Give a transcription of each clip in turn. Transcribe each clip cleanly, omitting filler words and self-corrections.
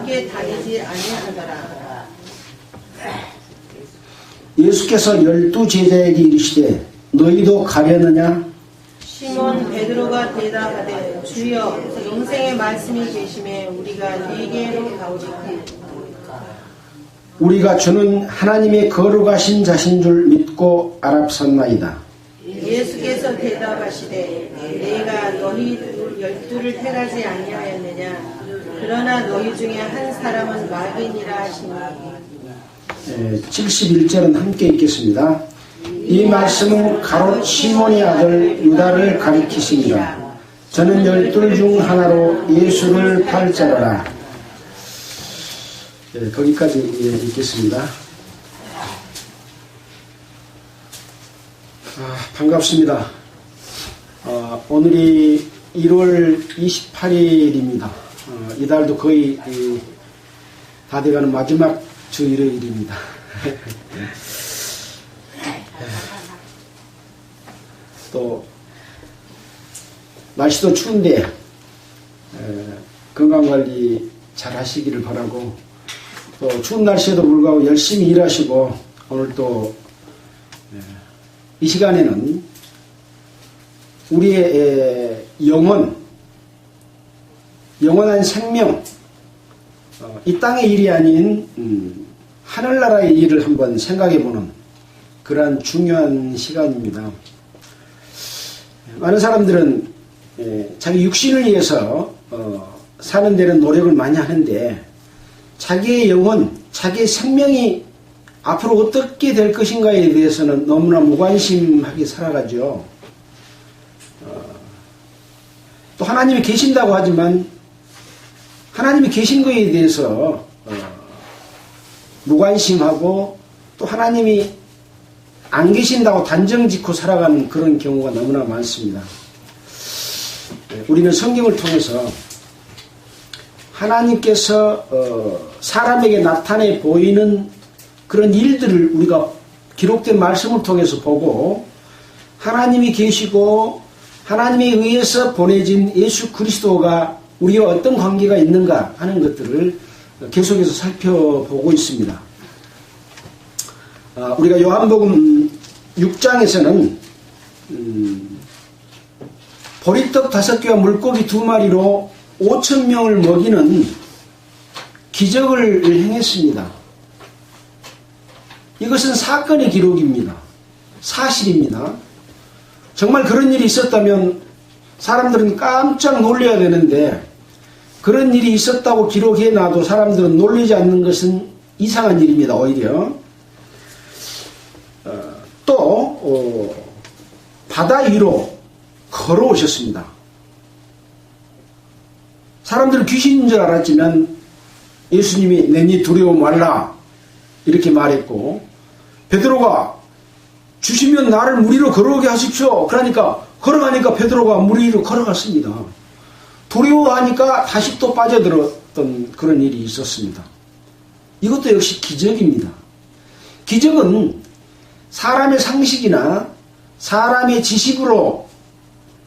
함께 다니지 아니하더라. 예수께서 12제자에게 이르시되 너희도 가려느냐? 시몬 베드로가 대답하되 주여 영생의 말씀이 계심에 우리가 네게로 가오리까. 우리가 주는 하나님의 거룩하신 자신 줄 믿고 알았었나이다. 예수께서 대답하시되 내가 너희 12를 택하지 아니하였느냐. 그러나 너희 중에 한 사람은 마귀니라 하시니. 71절은 함께 읽겠습니다. 이 말씀은 가롯 시몬의 아들 유다를 가리키시니라. 저는 12 중 하나로 예수를 팔자라. 거기까지 읽겠습니다. 반갑습니다. 오늘이 1월 28일입니다. 이달도 거의 다 돼가는 마지막 주 일요일입니다. 또 날씨도 추운데 건강관리 잘 하시기를 바라고, 또 추운 날씨에도 불구하고 열심히 일하시고, 오늘 또 이 시간에는 우리의 영원한 생명, 이 땅의 일이 아닌 하늘나라의 일을 한번 생각해보는 그러한 중요한 시간입니다. 많은 사람들은 자기 육신을 위해서 사는 데는 노력을 많이 하는데 자기의 영혼, 자기의 생명이 앞으로 어떻게 될 것인가에 대해서는 너무나 무관심하게 살아가죠. 또 하나님이 계신다고 하지만 하나님이 계신 것에 대해서 무관심하고, 또 하나님이 안 계신다고 단정짓고 살아가는 그런 경우가 너무나 많습니다. 우리는 성경을 통해서 하나님께서 사람에게 나타내 보이는 그런 일들을 우리가 기록된 말씀을 통해서 보고, 하나님이 계시고 하나님에 의해서 보내진 예수 그리스도가 우리와 어떤 관계가 있는가 하는 것들을 계속해서 살펴보고 있습니다. 우리가 요한복음 6장에서는 보리떡 5개와 물고기 2마리로 5,000명을 먹이는 기적을 행했습니다. 이것은 사건의 기록입니다. 사실입니다. 정말 그런 일이 있었다면 사람들은 깜짝 놀라야 되는데, 그런 일이 있었다고 기록해놔도 사람들은 놀라지 않는 것은 이상한 일입니다. 오히려 또 바다 위로 걸어오셨습니다. 사람들은 귀신인 줄 알았지만 예수님이 내니 두려워 말라 이렇게 말했고, 베드로가 주시면 나를 물 위로 걸어오게 하십시오. 그러니까 걸어가니까 베드로가 물 위로 걸어갔습니다. 두려워하니까 다시 또 빠져들었던 그런 일이 있었습니다. 이것도 역시 기적입니다. 기적은 사람의 상식이나 사람의 지식으로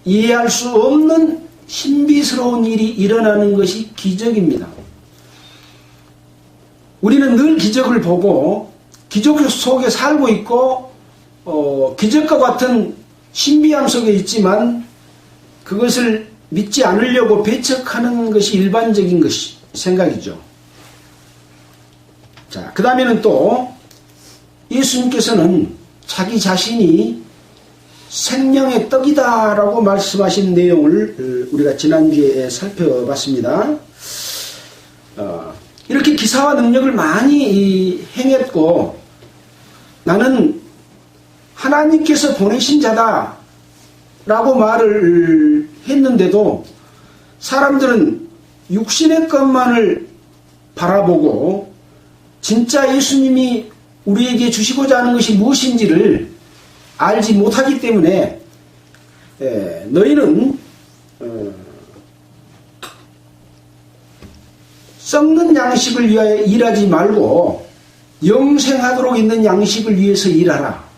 이해할 수 없는 신비스러운 일이 일어나는 것이 기적입니다. 우리는 늘 기적을 보고 기적 속에 살고 있고 기적과 같은 신비함 속에 있지만 그것을 믿지 않으려고 배척하는 것이 일반적인 생각이죠. 자, 그 다음에는 또 예수님께서는 자기 자신이 생명의 떡이다라고 말씀하신 내용을 우리가 지난주에 살펴봤습니다. 이렇게 기사와 능력을 많이 행했고 나는 하나님께서 보내신 자다 라고 말을 했는데도 사람들은 육신의 것만을 바라보고 진짜 예수님이 우리에게 주시고자 하는 것이 무엇인지를 알지 못하기 때문에 너희는 썩는 양식을 위하여 일하지 말고 영생하도록 있는 양식을 위해서 일하라.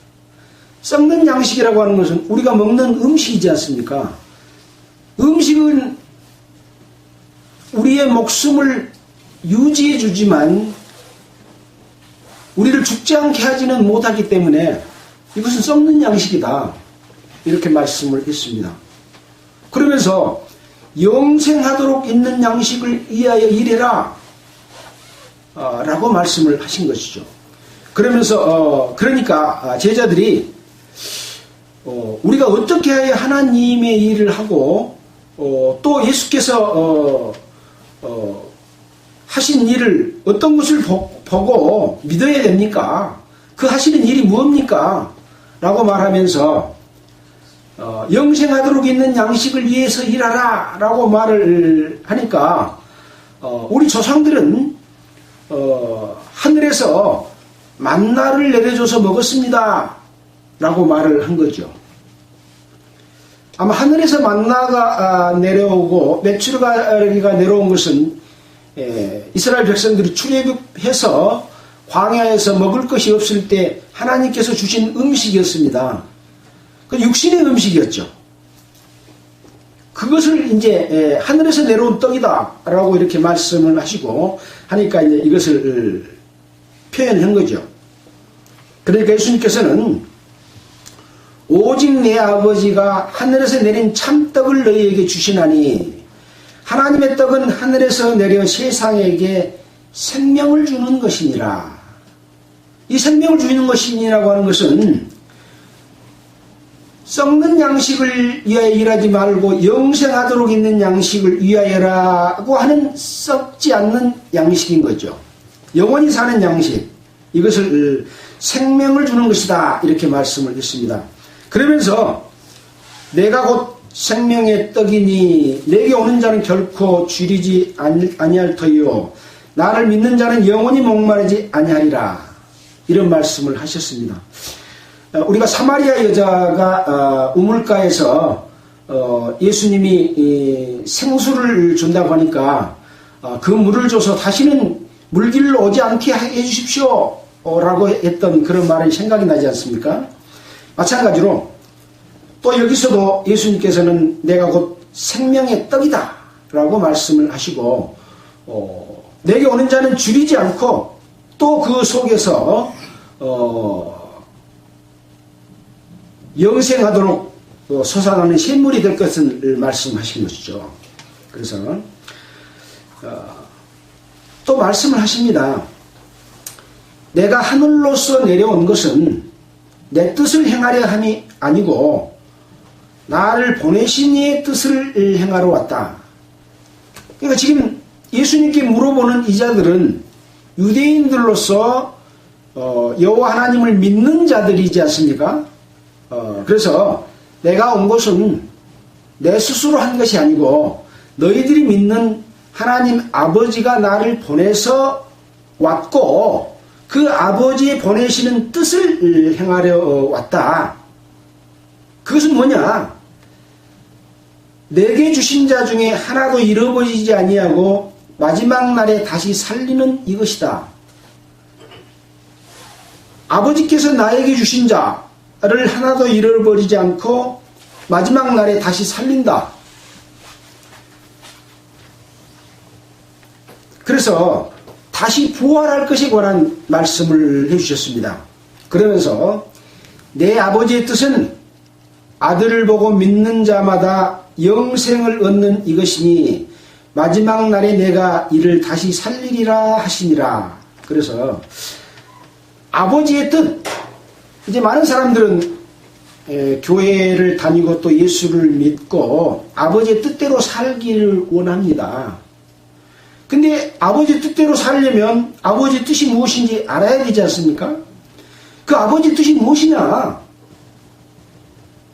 썩는 양식이라고 하는 것은 우리가 먹는 음식이지 않습니까? 음식은 우리의 목숨을 유지해 주지만 우리를 죽지 않게 하지는 못하기 때문에 이것은 썩는 양식이다. 이렇게 말씀을 했습니다. 그러면서 영생하도록 있는 양식을 위하여 일해라 라고 말씀을 하신 것이죠. 그러면서 그러니까 제자들이 우리가 어떻게 해야 하나님의 일을 하고 또 예수께서 하신 일을 어떤 것을 보고 믿어야 됩니까? 그 하시는 일이 무엇입니까? 라고 말하면서 영생하도록 있는 양식을 위해서 일하라 라고 말을 하니까 우리 조상들은 하늘에서 만나를 내려줘서 먹었습니다 라고 말을 한 거죠. 아마 하늘에서 만나가 내려오고 메추라기가 내려온 것은 이스라엘 백성들이 출애굽해서 광야에서 먹을 것이 없을 때 하나님께서 주신 음식이었습니다. 그 육신의 음식이었죠. 그것을 이제 하늘에서 내려온 떡이다 라고 이렇게 말씀을 하시고 하니까 이제 이것을 표현한 거죠. 그러니까 예수님께서는 오직 내 아버지가 하늘에서 내린 참떡을 너희에게 주시나니 하나님의 떡은 하늘에서 내려 세상에게 생명을 주는 것이니라. 이 생명을 주는 것이니라고 하는 것은 썩는 양식을 위하여 일하지 말고 영생하도록 있는 양식을 위하여라고 하는 썩지 않는 양식인 거죠. 영원히 사는 양식, 이것을 생명을 주는 것이다 이렇게 말씀을 했습니다. 그러면서 내가 곧 생명의 떡이니 내게 오는 자는 결코 줄이지 아니할 터이요 나를 믿는 자는 영원히 목마르지 아니하리라 이런 말씀을 하셨습니다. 우리가 사마리아 여자가 우물가에서 예수님이 생수를 준다고 하니까 그 물을 줘서 다시는 물길로 오지 않게 해주십시오 라고 했던 그런 말이 생각이 나지 않습니까? 마찬가지로 또 여기서도 예수님께서는 내가 곧 생명의 떡이다 라고 말씀을 하시고 내게 오는 자는 줄이지 않고 또 그 속에서 영생하도록 솟아나는 샘물이 될 것을 말씀하신 것이죠. 그래서 또 말씀을 하십니다. 내가 하늘로서 내려온 것은 내 뜻을 행하려 함이 아니고 나를 보내신 이의 뜻을 행하러 왔다. 그러니까 지금 예수님께 물어보는 이자들은 유대인들로서 여호와 하나님을 믿는 자들이지 않습니까? 그래서 내가 온 것은 내 스스로 한 것이 아니고 너희들이 믿는 하나님 아버지가 나를 보내서 왔고 그 아버지의 보내시는 뜻을 행하려 왔다. 그것은 뭐냐? 내게 주신 자 중에 하나도 잃어버리지 아니하고 마지막 날에 다시 살리는 이것이다. 아버지께서 나에게 주신 자를 하나도 잃어버리지 않고 마지막 날에 다시 살린다. 그래서 다시 부활할 것에 관한 말씀을 해주셨습니다. 그러면서 내 아버지의 뜻은 아들을 보고 믿는 자마다 영생을 얻는 이것이니 마지막 날에 내가 이를 다시 살리리라 하시니라. 그래서 아버지의 뜻, 이제 많은 사람들은 교회를 다니고 또 예수를 믿고 아버지의 뜻대로 살기를 원합니다. 근데 아버지 뜻대로 살려면 아버지 뜻이 무엇인지 알아야 되지 않습니까? 그 아버지 뜻이 무엇이냐?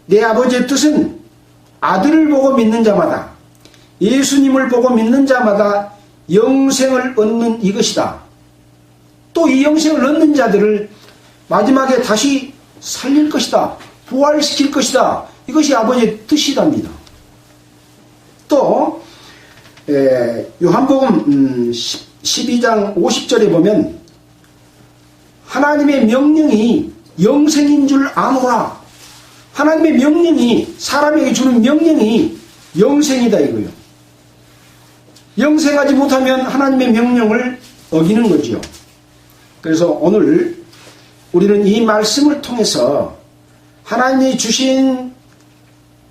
내 아버지의 뜻은 아들을 보고 믿는 자마다, 예수님을 보고 믿는 자마다 영생을 얻는 이것이다. 또 이 영생을 얻는 자들을 마지막에 다시 살릴 것이다. 부활시킬 것이다. 이것이 아버지의 뜻이답니다. 또 요한복음 12장 50절에 보면 하나님의 명령이 영생인 줄 아노라. 하나님의 명령이, 사람에게 주는 명령이 영생이다 이거예요. 영생하지 못하면 하나님의 명령을 어기는 거지요. 그래서 오늘 우리는 이 말씀을 통해서 하나님이 주신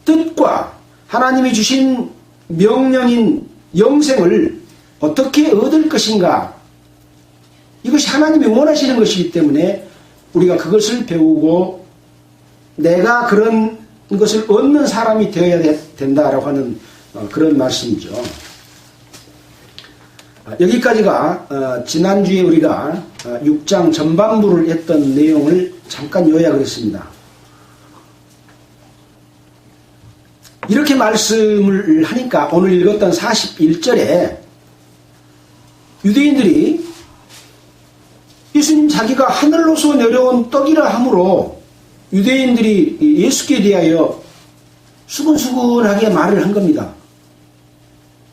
뜻과 하나님이 주신 명령인 영생을 어떻게 얻을 것인가, 이것이 하나님이 원하시는 것이기 때문에 우리가 그것을 배우고 내가 그런 것을 얻는 사람이 되어야 된다라고 하는 그런 말씀이죠. 여기까지가 지난주에 우리가 6장 전반부를 했던 내용을 잠깐 요약을 했습니다. 이렇게 말씀을 하니까 오늘 읽었던 41절에 유대인들이 예수님 자기가 하늘로서 내려온 떡이라 하므로 유대인들이 예수께 대하여 수근수근하게 말을 한 겁니다.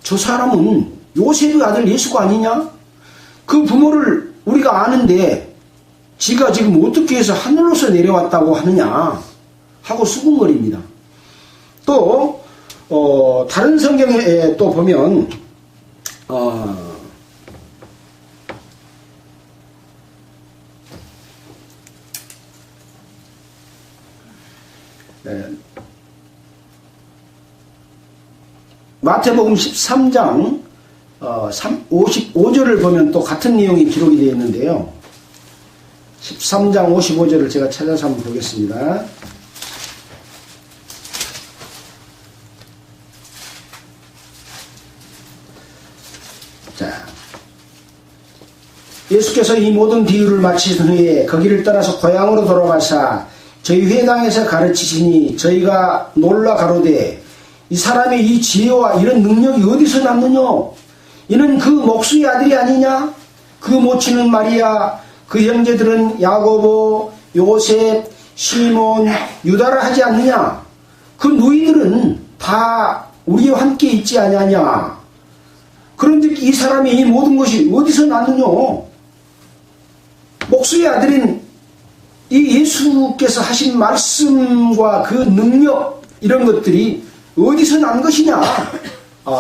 저 사람은 요셉의 아들 예수가 아니냐? 그 부모를 우리가 아는데 지가 지금 어떻게 해서 하늘로서 내려왔다고 하느냐 하고 수군거립니다. 또 다른 성경에 또 보면 마태복음 13장 55절을 보면 또 같은 내용이 기록이 되어 있는데요. 13장 55절을 제가 찾아서 한번 보겠습니다. 자, 예수께서 이 모든 비유를 마치신 후에 거기를 떠나서 고향으로 돌아가사 저희 회당에서 가르치시니 저희가 놀라 가로되 이 사람의 이 지혜와 이런 능력이 어디서 났느냐? 이는 그 목수의 아들이 아니냐? 그 모친은 마리아, 그 형제들은 야고보, 요셉, 시몬, 유다라 하지 않느냐? 그 너희들은 다 우리와 함께 있지 아니하냐? 그런데 이 사람의 이 모든 것이 어디서 났느냐? 목수의 아들인 이 예수께서 하신 말씀과 그 능력 이런 것들이 어디서 난 것이냐?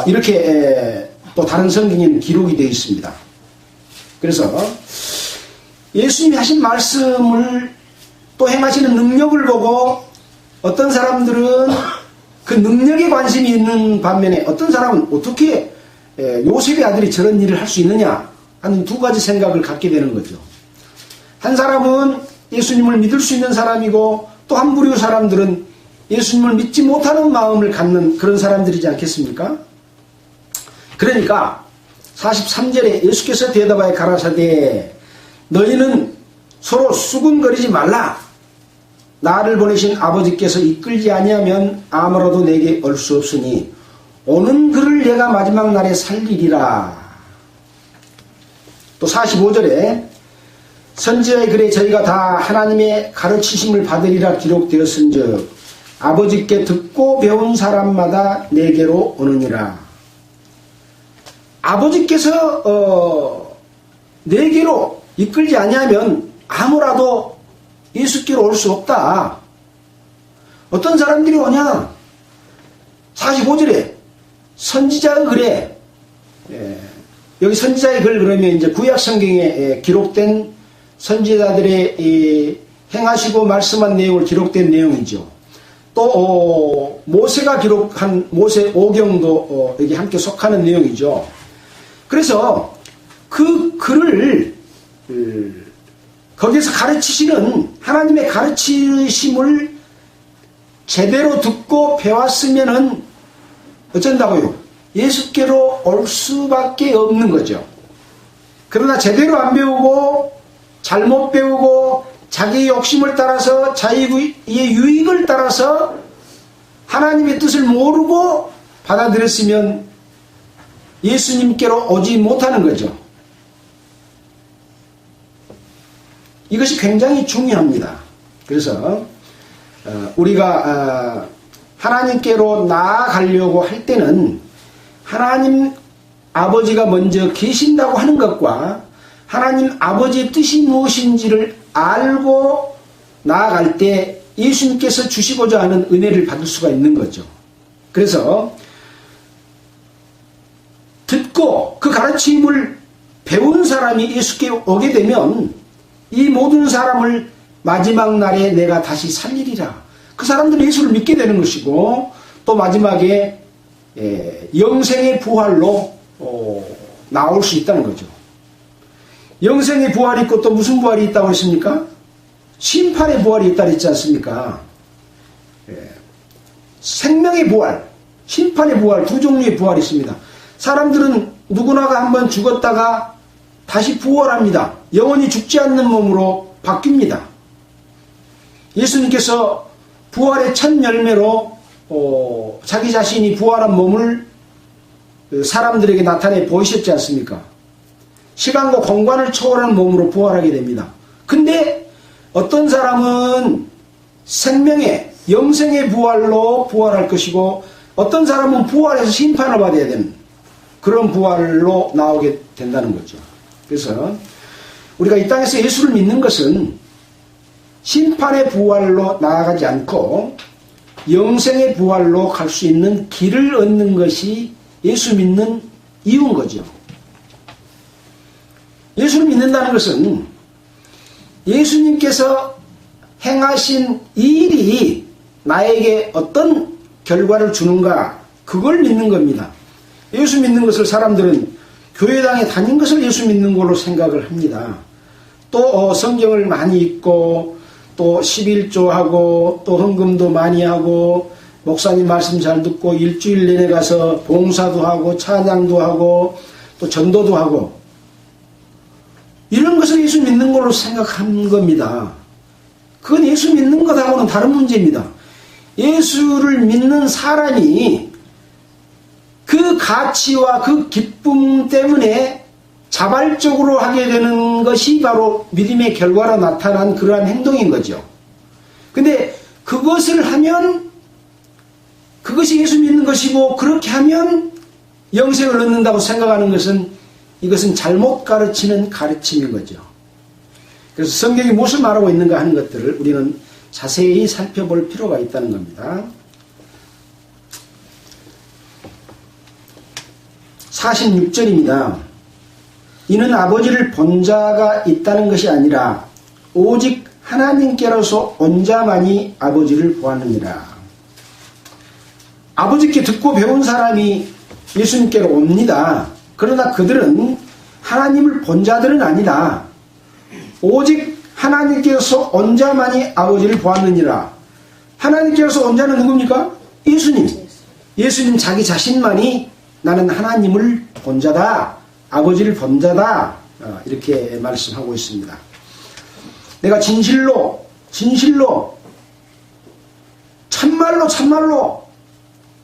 이렇게 또 다른 성경에는 기록이 되어 있습니다. 그래서 예수님이 하신 말씀을 또 행하시는 능력을 보고 어떤 사람들은 그 능력에 관심이 있는 반면에 어떤 사람은 어떻게 요셉의 아들이 저런 일을 할 수 있느냐 하는 두 가지 생각을 갖게 되는 거죠. 한 사람은 예수님을 믿을 수 있는 사람이고 또 한 부류 사람들은 예수님을 믿지 못하는 마음을 갖는 그런 사람들이지 않겠습니까? 그러니까 43절에 예수께서 대답하여 가라사대 너희는 서로 수군거리지 말라. 나를 보내신 아버지께서 이끌지 아니하면 아무라도 내게 올 수 없으니 오는 그를 내가 마지막 날에 살리리라. 또 45절에 선지자의 글에 저희가 다 하나님의 가르치심을 받으리라 기록되었은즉 아버지께 듣고 배운 사람마다 내게로 오느니라. 아버지께서 내게로 이끌지 아니하면 아무라도 예수께로 올 수 없다. 어떤 사람들이 오냐? 45절에 선지자의 글에 여기 선지자의 글 그러면 이제 구약 성경에 기록된 선지자들의 행하시고 말씀한 내용을 기록된 내용이죠. 또 모세가 기록한 모세 오경도 여기 함께 속하는 내용이죠. 그래서 그 글을 거기서 가르치시는 하나님의 가르치심을 제대로 듣고 배웠으면은 어쩐다고요? 예수께로 올 수밖에 없는 거죠. 그러나 제대로 안 배우고 잘못 배우고 자기의 욕심을 따라서 자기의 유익을 따라서 하나님의 뜻을 모르고 받아들였으면 예수님께로 오지 못하는 거죠. 이것이 굉장히 중요합니다. 그래서 우리가 하나님께로 나아가려고 할 때는 하나님 아버지가 먼저 계신다고 하는 것과 하나님 아버지의 뜻이 무엇인지를 알고 나아갈 때 예수님께서 주시고자 하는 은혜를 받을 수가 있는 거죠. 그래서 듣고 그 가르침을 배운 사람이 예수께 오게 되면 이 모든 사람을 마지막 날에 내가 다시 살리리라. 그 사람들은 예수를 믿게 되는 것이고 또 마지막에 영생의 부활로 나올 수 있다는 거죠. 영생의 부활이 있고 또 무슨 부활이 있다고 했습니까? 심판의 부활이 있다고 했지 않습니까? 생명의 부활, 심판의 부활, 두 종류의 부활이 있습니다. 사람들은 누구나가 한번 죽었다가 다시 부활합니다. 영원히 죽지 않는 몸으로 바뀝니다. 예수님께서 부활의 첫 열매로 자기 자신이 부활한 몸을 사람들에게 나타내 보이셨지 않습니까? 시간과 공간을 초월한 몸으로 부활하게 됩니다. 근데 어떤 사람은 생명의 영생의 부활로 부활할 것이고 어떤 사람은 부활해서 심판을 받아야 되는 그런 부활로 나오게 된다는 거죠. 그래서 우리가 이 땅에서 예수를 믿는 것은 심판의 부활로 나아가지 않고 영생의 부활로 갈 수 있는 길을 얻는 것이 예수 믿는 이유인 거죠. 예수를 믿는다는 것은 예수님께서 행하신 이 일이 나에게 어떤 결과를 주는가 그걸 믿는 겁니다. 예수 믿는 것을 사람들은 교회당에 다닌 것을 예수 믿는 걸로 생각을 합니다. 또 성경을 많이 읽고 또 11조하고 또 헌금도 많이 하고 목사님 말씀 잘 듣고 일주일 내내 가서 봉사도 하고 찬양도 하고 또 전도도 하고 이런 것을 예수 믿는 걸로 생각한 겁니다. 그건 예수 믿는 것하고는 다른 문제입니다. 예수를 믿는 사람이 그 가치와 그 기쁨 때문에 자발적으로 하게 되는 것이 바로 믿음의 결과로 나타난 그러한 행동인 거죠. 근데 그것을 하면 그것이 예수 믿는 것이고 그렇게 하면 영생을 얻는다고 생각하는 것은 이것은 잘못 가르치는 가르침인 거죠. 그래서 성경이 무엇을 말하고 있는가 하는 것들을 우리는 자세히 살펴볼 필요가 있다는 겁니다. 46절입니다. 이는 아버지를 본 자가 있다는 것이 아니라 오직 하나님께로서 온 자만이 아버지를 보았느니라. 아버지께 듣고 배운 사람이 예수님께로 옵니다. 그러나 그들은 하나님을 본 자들은 아니다. 오직 하나님께서 온 자만이 아버지를 보았느니라. 하나님께서 온 자는 누굽니까? 예수님. 예수님 자기 자신만이 나는 하나님을 본 자다. 아버지를 본 자다. 이렇게 말씀하고 있습니다. 내가 진실로 참말로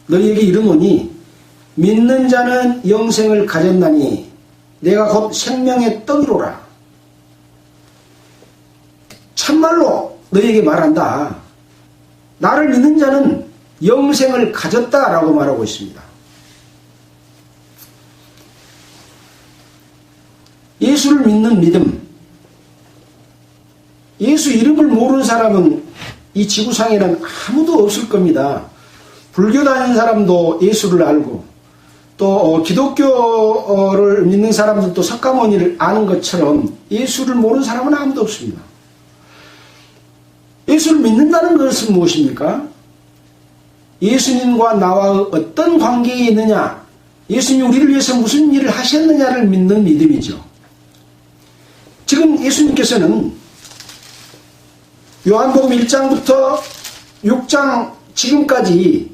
너희에게 이르노니 믿는 자는 영생을 가졌나니 내가 곧 생명의 떡이로라. 참말로 너희에게 말한다. 나를 믿는 자는 영생을 가졌다라고 말하고 있습니다. 예수를 믿는 믿음. 예수 이름을 모르는 사람은 이 지구상에는 아무도 없을 겁니다. 불교 다니는 사람도 예수를 알고 또 기독교를 믿는 사람들도 석가모니를 아는 것처럼 예수를 모르는 사람은 아무도 없습니다. 예수를 믿는다는 것은 무엇입니까? 예수님과 나와 어떤 관계에 있느냐, 예수님이 우리를 위해서 무슨 일을 하셨느냐를 믿는 믿음이죠. 지금 예수님께서는 요한복음 1장부터 6장 지금까지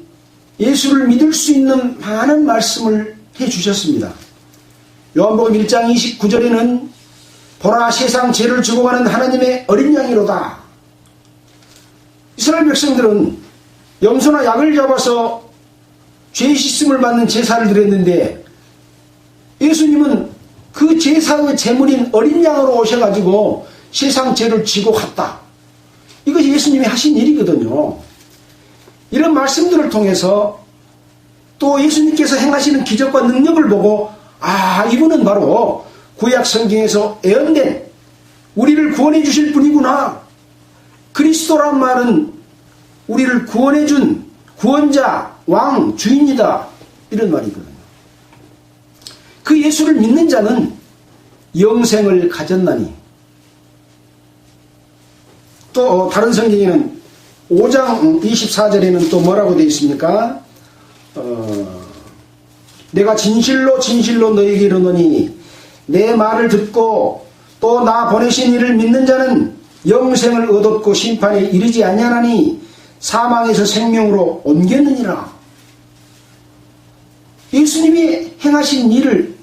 예수를 믿을 수 있는 많은 말씀을 해주셨습니다. 요한복음 1장 29절에는 보라 세상 죄를 지고 가는 하나님의 어린 양이로다. 이스라엘 백성들은 염소나 약을 잡아서 죄 씻음을 받는 제사를 드렸는데 예수님은 그 제사의 제물인 어린 양으로 오셔가지고 세상 죄를 지고 갔다. 이것이 예수님이 하신 일이거든요. 이런 말씀들을 통해서 또 예수님께서 행하시는 기적과 능력을 보고 이분은 바로 구약 성경에서 예언된 우리를 구원해 주실 분이구나. 그리스도란 말은 우리를 구원해 준 구원자, 왕, 주인이다. 이런 말이거든요. 그 예수를 믿는 자는 영생을 가졌나니. 또 다른 성경에는 5장 24절에는 또 뭐라고 되어 있습니까? 내가 진실로 진실로 너희에게 이르노니 내 말을 듣고 또 나 보내신 이를 믿는 자는 영생을 얻었고 심판에 이르지 아니하나니 사망에서 생명으로 옮겼느니라. 예수님이 행하신 일을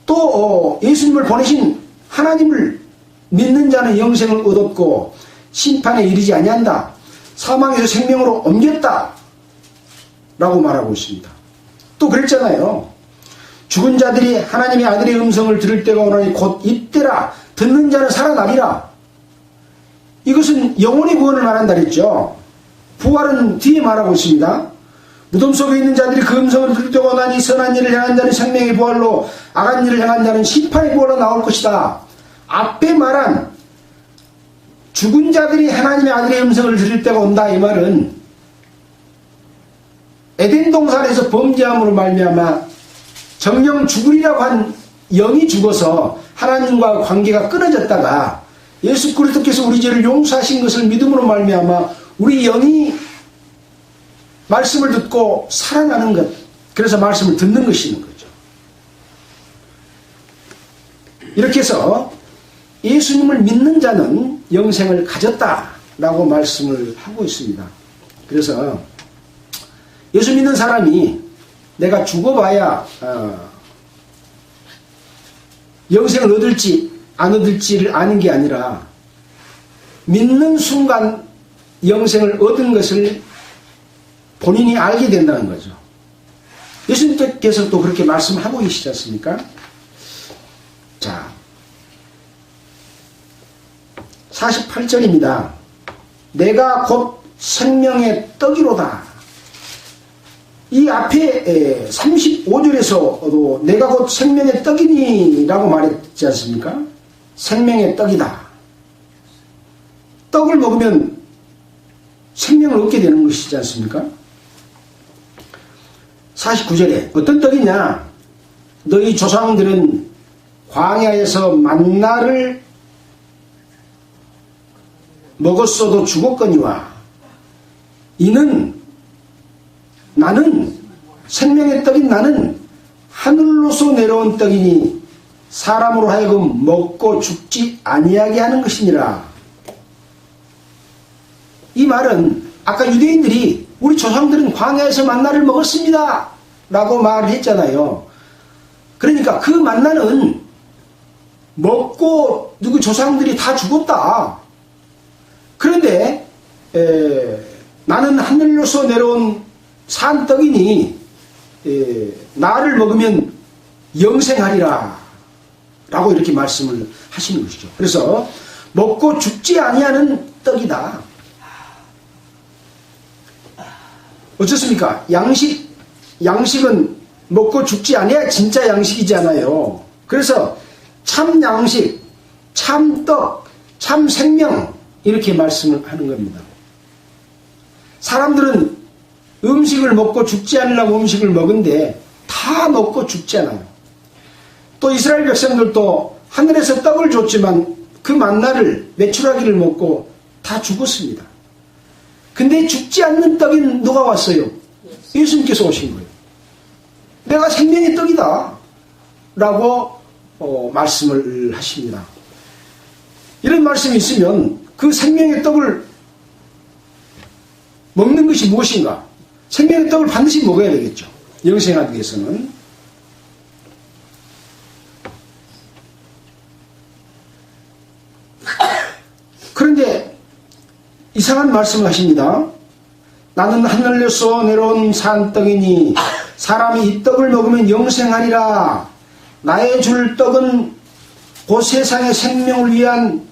또 예수님을 보내신 하나님을 믿는 자는 영생을 얻었고 심판에 이르지 아니한다. 사망에서 생명으로 옮겼다 라고 말하고 있습니다. 또 그랬잖아요. 죽은 자들이 하나님의 아들의 음성을 들을 때가 오나니 곧 이때라. 듣는 자는 살아나리라. 이것은 영혼의 구원을 말한다 그랬죠. 부활은 뒤에 말하고 있습니다. 무덤 속에 있는 자들이 그 음성을 들을 때가 오나니 선한 일을 행한 자는 생명의 부활로 악한 일을 행한 자는 심판의 부활로 나올 것이다. 앞에 말한 죽은 자들이 하나님의 아들의 음성을 들을 때가 온다 이 말은 에덴 동산에서 범죄함으로 말미암아 정령 죽으리라고 한 영이 죽어서 하나님과 관계가 끊어졌다가 예수 그리스도께서 우리 죄를 용서하신 것을 믿음으로 말미암아 우리 영이 말씀을 듣고 살아나는 것, 그래서 말씀을 듣는 것이는 거죠. 이렇게 해서 예수님을 믿는 자는 영생을 가졌다라고 말씀을 하고 있습니다. 그래서 예수 믿는 사람이 내가 죽어봐야 영생을 얻을지 안 얻을지를 아는 게 아니라 믿는 순간 영생을 얻은 것을 본인이 알게 된다는 거죠. 예수님께서 또 그렇게 말씀하고 계시지 않습니까? 자, 48절입니다. 내가 곧 생명의 떡이로다. 이 앞에 35절에서도 내가 곧 생명의 떡이니 라고 말했지 않습니까? 생명의 떡이다. 떡을 먹으면 생명을 얻게 되는 것이지 않습니까? 49절에 어떤 떡이냐? 너희 조상들은 광야에서 만나를 먹었어도 죽었거니와 이는 나는 생명의 떡인 나는 하늘로서 내려온 떡이니 사람으로 하여금 먹고 죽지 아니하게 하는 것이니라. 이 말은 아까 유대인들이 우리 조상들은 광야에서 만나를 먹었습니다 라고 말을 했잖아요. 그러니까 그 만나는 먹고 누구 조상들이 다 죽었다. 그런데 나는 하늘로서 내려온 산 떡이니 나를 먹으면 영생하리라 라고 이렇게 말씀을 하시는 것이죠. 그래서 먹고 죽지 아니하는 떡이다. 어떻습니까? 양식은 먹고 죽지 아니야 진짜 양식이잖아요. 그래서 참 양식, 참 떡, 참 생명 이렇게 말씀을 하는 겁니다. 사람들은 음식을 먹고 죽지 않으려고 음식을 먹은데 다 먹고 죽잖아요. 또 이스라엘 백성들도 하늘에서 떡을 줬지만 그 만나를 메추라기를 먹고 다 죽었습니다. 근데 죽지 않는 떡인 누가 왔어요? 예수님께서 오신 거예요. 내가 생명의 떡이다 라고 말씀을 하십니다. 이런 말씀이 있으면 그 생명의 떡을 먹는 것이 무엇인가? 생명의 떡을 반드시 먹어야 되겠죠. 영생하기 위해서는. 그런데 이상한 말씀을 하십니다. 나는 하늘에서 내려온 산떡이니 사람이 이 떡을 먹으면 영생하리라. 나의 줄 떡은 곧 세상의 생명을 위한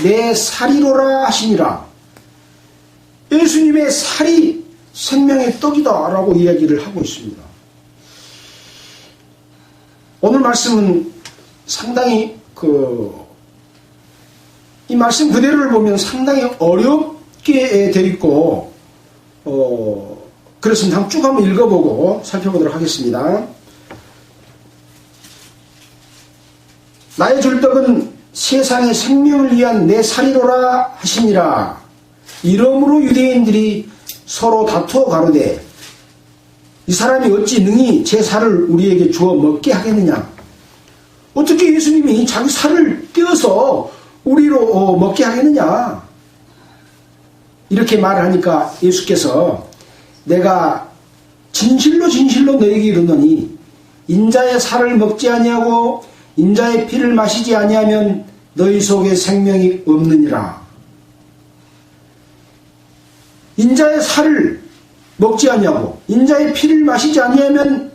내 살이로라 하시니라. 예수님의 살이 생명의 떡이다 라고 이야기를 하고 있습니다. 오늘 말씀은 상당히 이 말씀 그대로를 보면 상당히 어렵게 되어 있고 그렇습니다. 쭉 한번 읽어보고 살펴보도록 하겠습니다. 나의 줄떡은 세상의 생명을 위한 내 살이로라 하시니라. 이러므로 유대인들이 서로 다투어 가로되 이 사람이 어찌 능히 제 살을 우리에게 주어 먹게 하겠느냐. 어떻게 예수님이 자기 살을 떼어서 우리로 먹게 하겠느냐. 이렇게 말을 하니까 예수께서 내가 진실로 진실로 너희에게 이르노니 인자의 살을 먹지 아니하고 인자의 피를 마시지 아니하면 너희 속에 생명이 없느니라. 인자의 살을 먹지 아니하고 인자의 피를 마시지 아니하면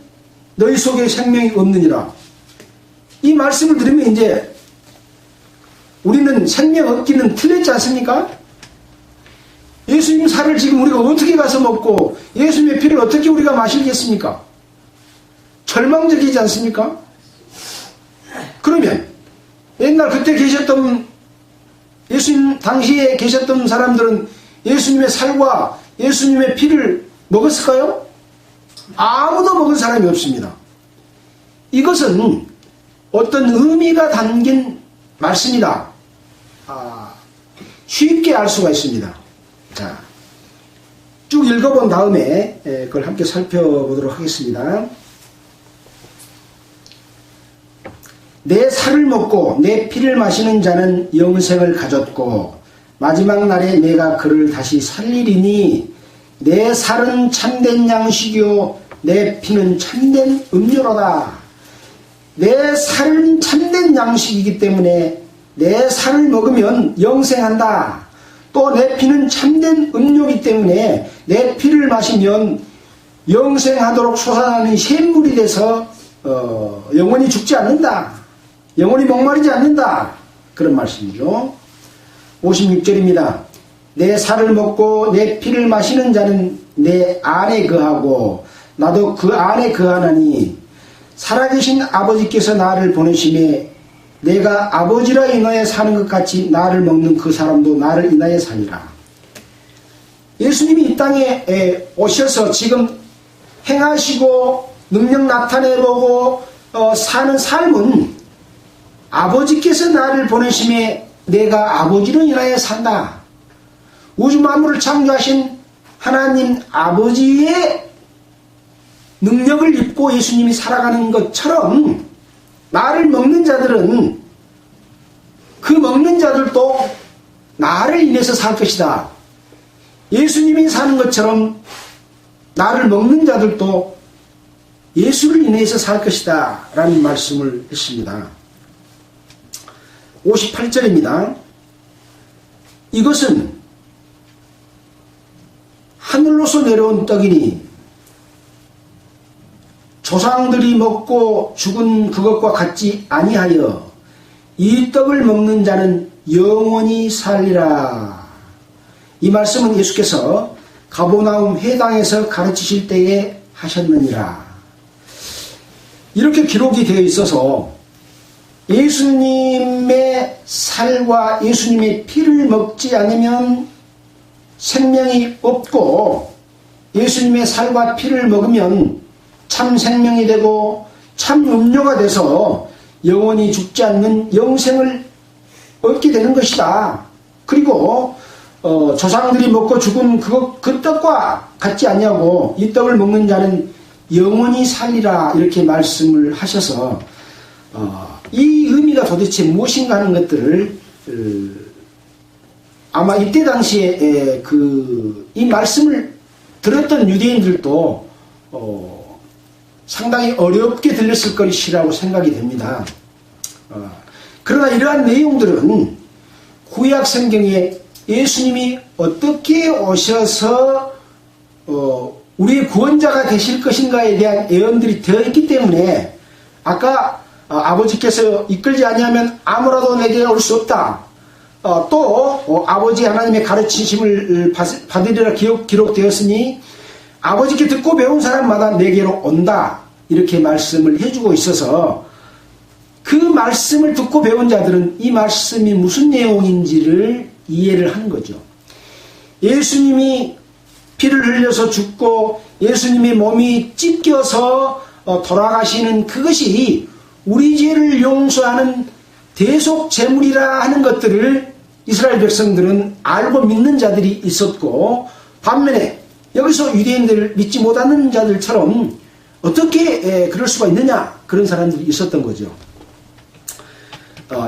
너희 속에 생명이 없느니라. 이 말씀을 들으면 이제 우리는 생명 얻기는 틀렸지 않습니까? 예수님 살을 지금 우리가 어떻게 가서 먹고 예수님의 피를 어떻게 우리가 마시겠습니까? 절망적이지 않습니까? 그러면 옛날 그때 계셨던 예수님 당시에 계셨던 사람들은 예수님의 살과 예수님의 피를 먹었을까요? 아무도 먹은 사람이 없습니다. 이것은 어떤 의미가 담긴 말씀이다. 쉽게 알 수가 있습니다. 자, 쭉 읽어본 다음에 그걸 함께 살펴보도록 하겠습니다. 내 살을 먹고 내 피를 마시는 자는 영생을 가졌고 마지막 날에 내가 그를 다시 살리리니 내 살은 참된 양식이요 내 피는 참된 음료로다. 내 살은 참된 양식이기 때문에 내 살을 먹으면 영생한다. 또 내 피는 참된 음료이기 때문에 내 피를 마시면 영생하도록 솟아나는 샘물이 돼서 영원히 죽지 않는다. 영원히 목마르지 않는다. 그런 말씀이죠. 56절입니다. 내 살을 먹고 내 피를 마시는 자는 내 안에 거하고 나도 그 안에 거하나니 살아계신 아버지께서 나를 보내심에 내가 아버지라 인하여 사는 것 같이 나를 먹는 그 사람도 나를 인하여 사니라. 예수님이 이 땅에 오셔서 지금 행하시고 능력 나타내보고 사는 삶은 아버지께서 나를 보내심에 내가 아버지로 인하여 산다. 우주 만물을 창조하신 하나님 아버지의 능력을 입고 예수님이 살아가는 것처럼 나를 먹는 자들은 그 먹는 자들도 나를 인해서 살 것이다. 예수님이 사는 것처럼 나를 먹는 자들도 예수를 인해서 살 것이다 라는 말씀을 했습니다. 58절입니다. 이것은 하늘로서 내려온 떡이니 조상들이 먹고 죽은 그것과 같지 아니하여 이 떡을 먹는 자는 영원히 살리라. 이 말씀은 예수께서 가버나움 회당에서 가르치실 때에 하셨느니라. 이렇게 기록이 되어 있어서 예수님의 살과 예수님의 피를 먹지 않으면 생명이 없고 예수님의 살과 피를 먹으면 참 생명이 되고 참 음료가 돼서 영원히 죽지 않는 영생을 얻게 되는 것이다. 그리고 조상들이 먹고 죽은 그 떡과 같지 않냐고 이 떡을 먹는 자는 영원히 살리라 이렇게 말씀을 하셔서 이 의미가 도대체 무엇인가 하는 것들을 아마 이때 당시에 이 말씀을 들었던 유대인들도 상당히 어렵게 들렸을 것이라고 생각이 됩니다. 그러나 이러한 내용들은 구약 성경에 예수님이 어떻게 오셔서 우리의 구원자가 되실 것인가에 대한 예언들이 되어 있기 때문에 아까 아버지께서 이끌지 아니하면 아무라도 내게 올 수 없다. 또 아버지 하나님의 가르치심을 받으리라 기록되었으니 아버지께 듣고 배운 사람마다 내게로 온다. 이렇게 말씀을 해주고 있어서 그 말씀을 듣고 배운 자들은 이 말씀이 무슨 내용인지를 이해를 하는 거죠. 예수님이 피를 흘려서 죽고 예수님의 몸이 찢겨서 돌아가시는 그것이 우리 죄를 용서하는 대속 제물이라 하는 것들을 이스라엘 백성들은 알고 믿는 자들이 있었고, 반면에 여기서 유대인들을 믿지 못하는 자들처럼 어떻게 그럴 수가 있느냐, 그런 사람들이 있었던 거죠.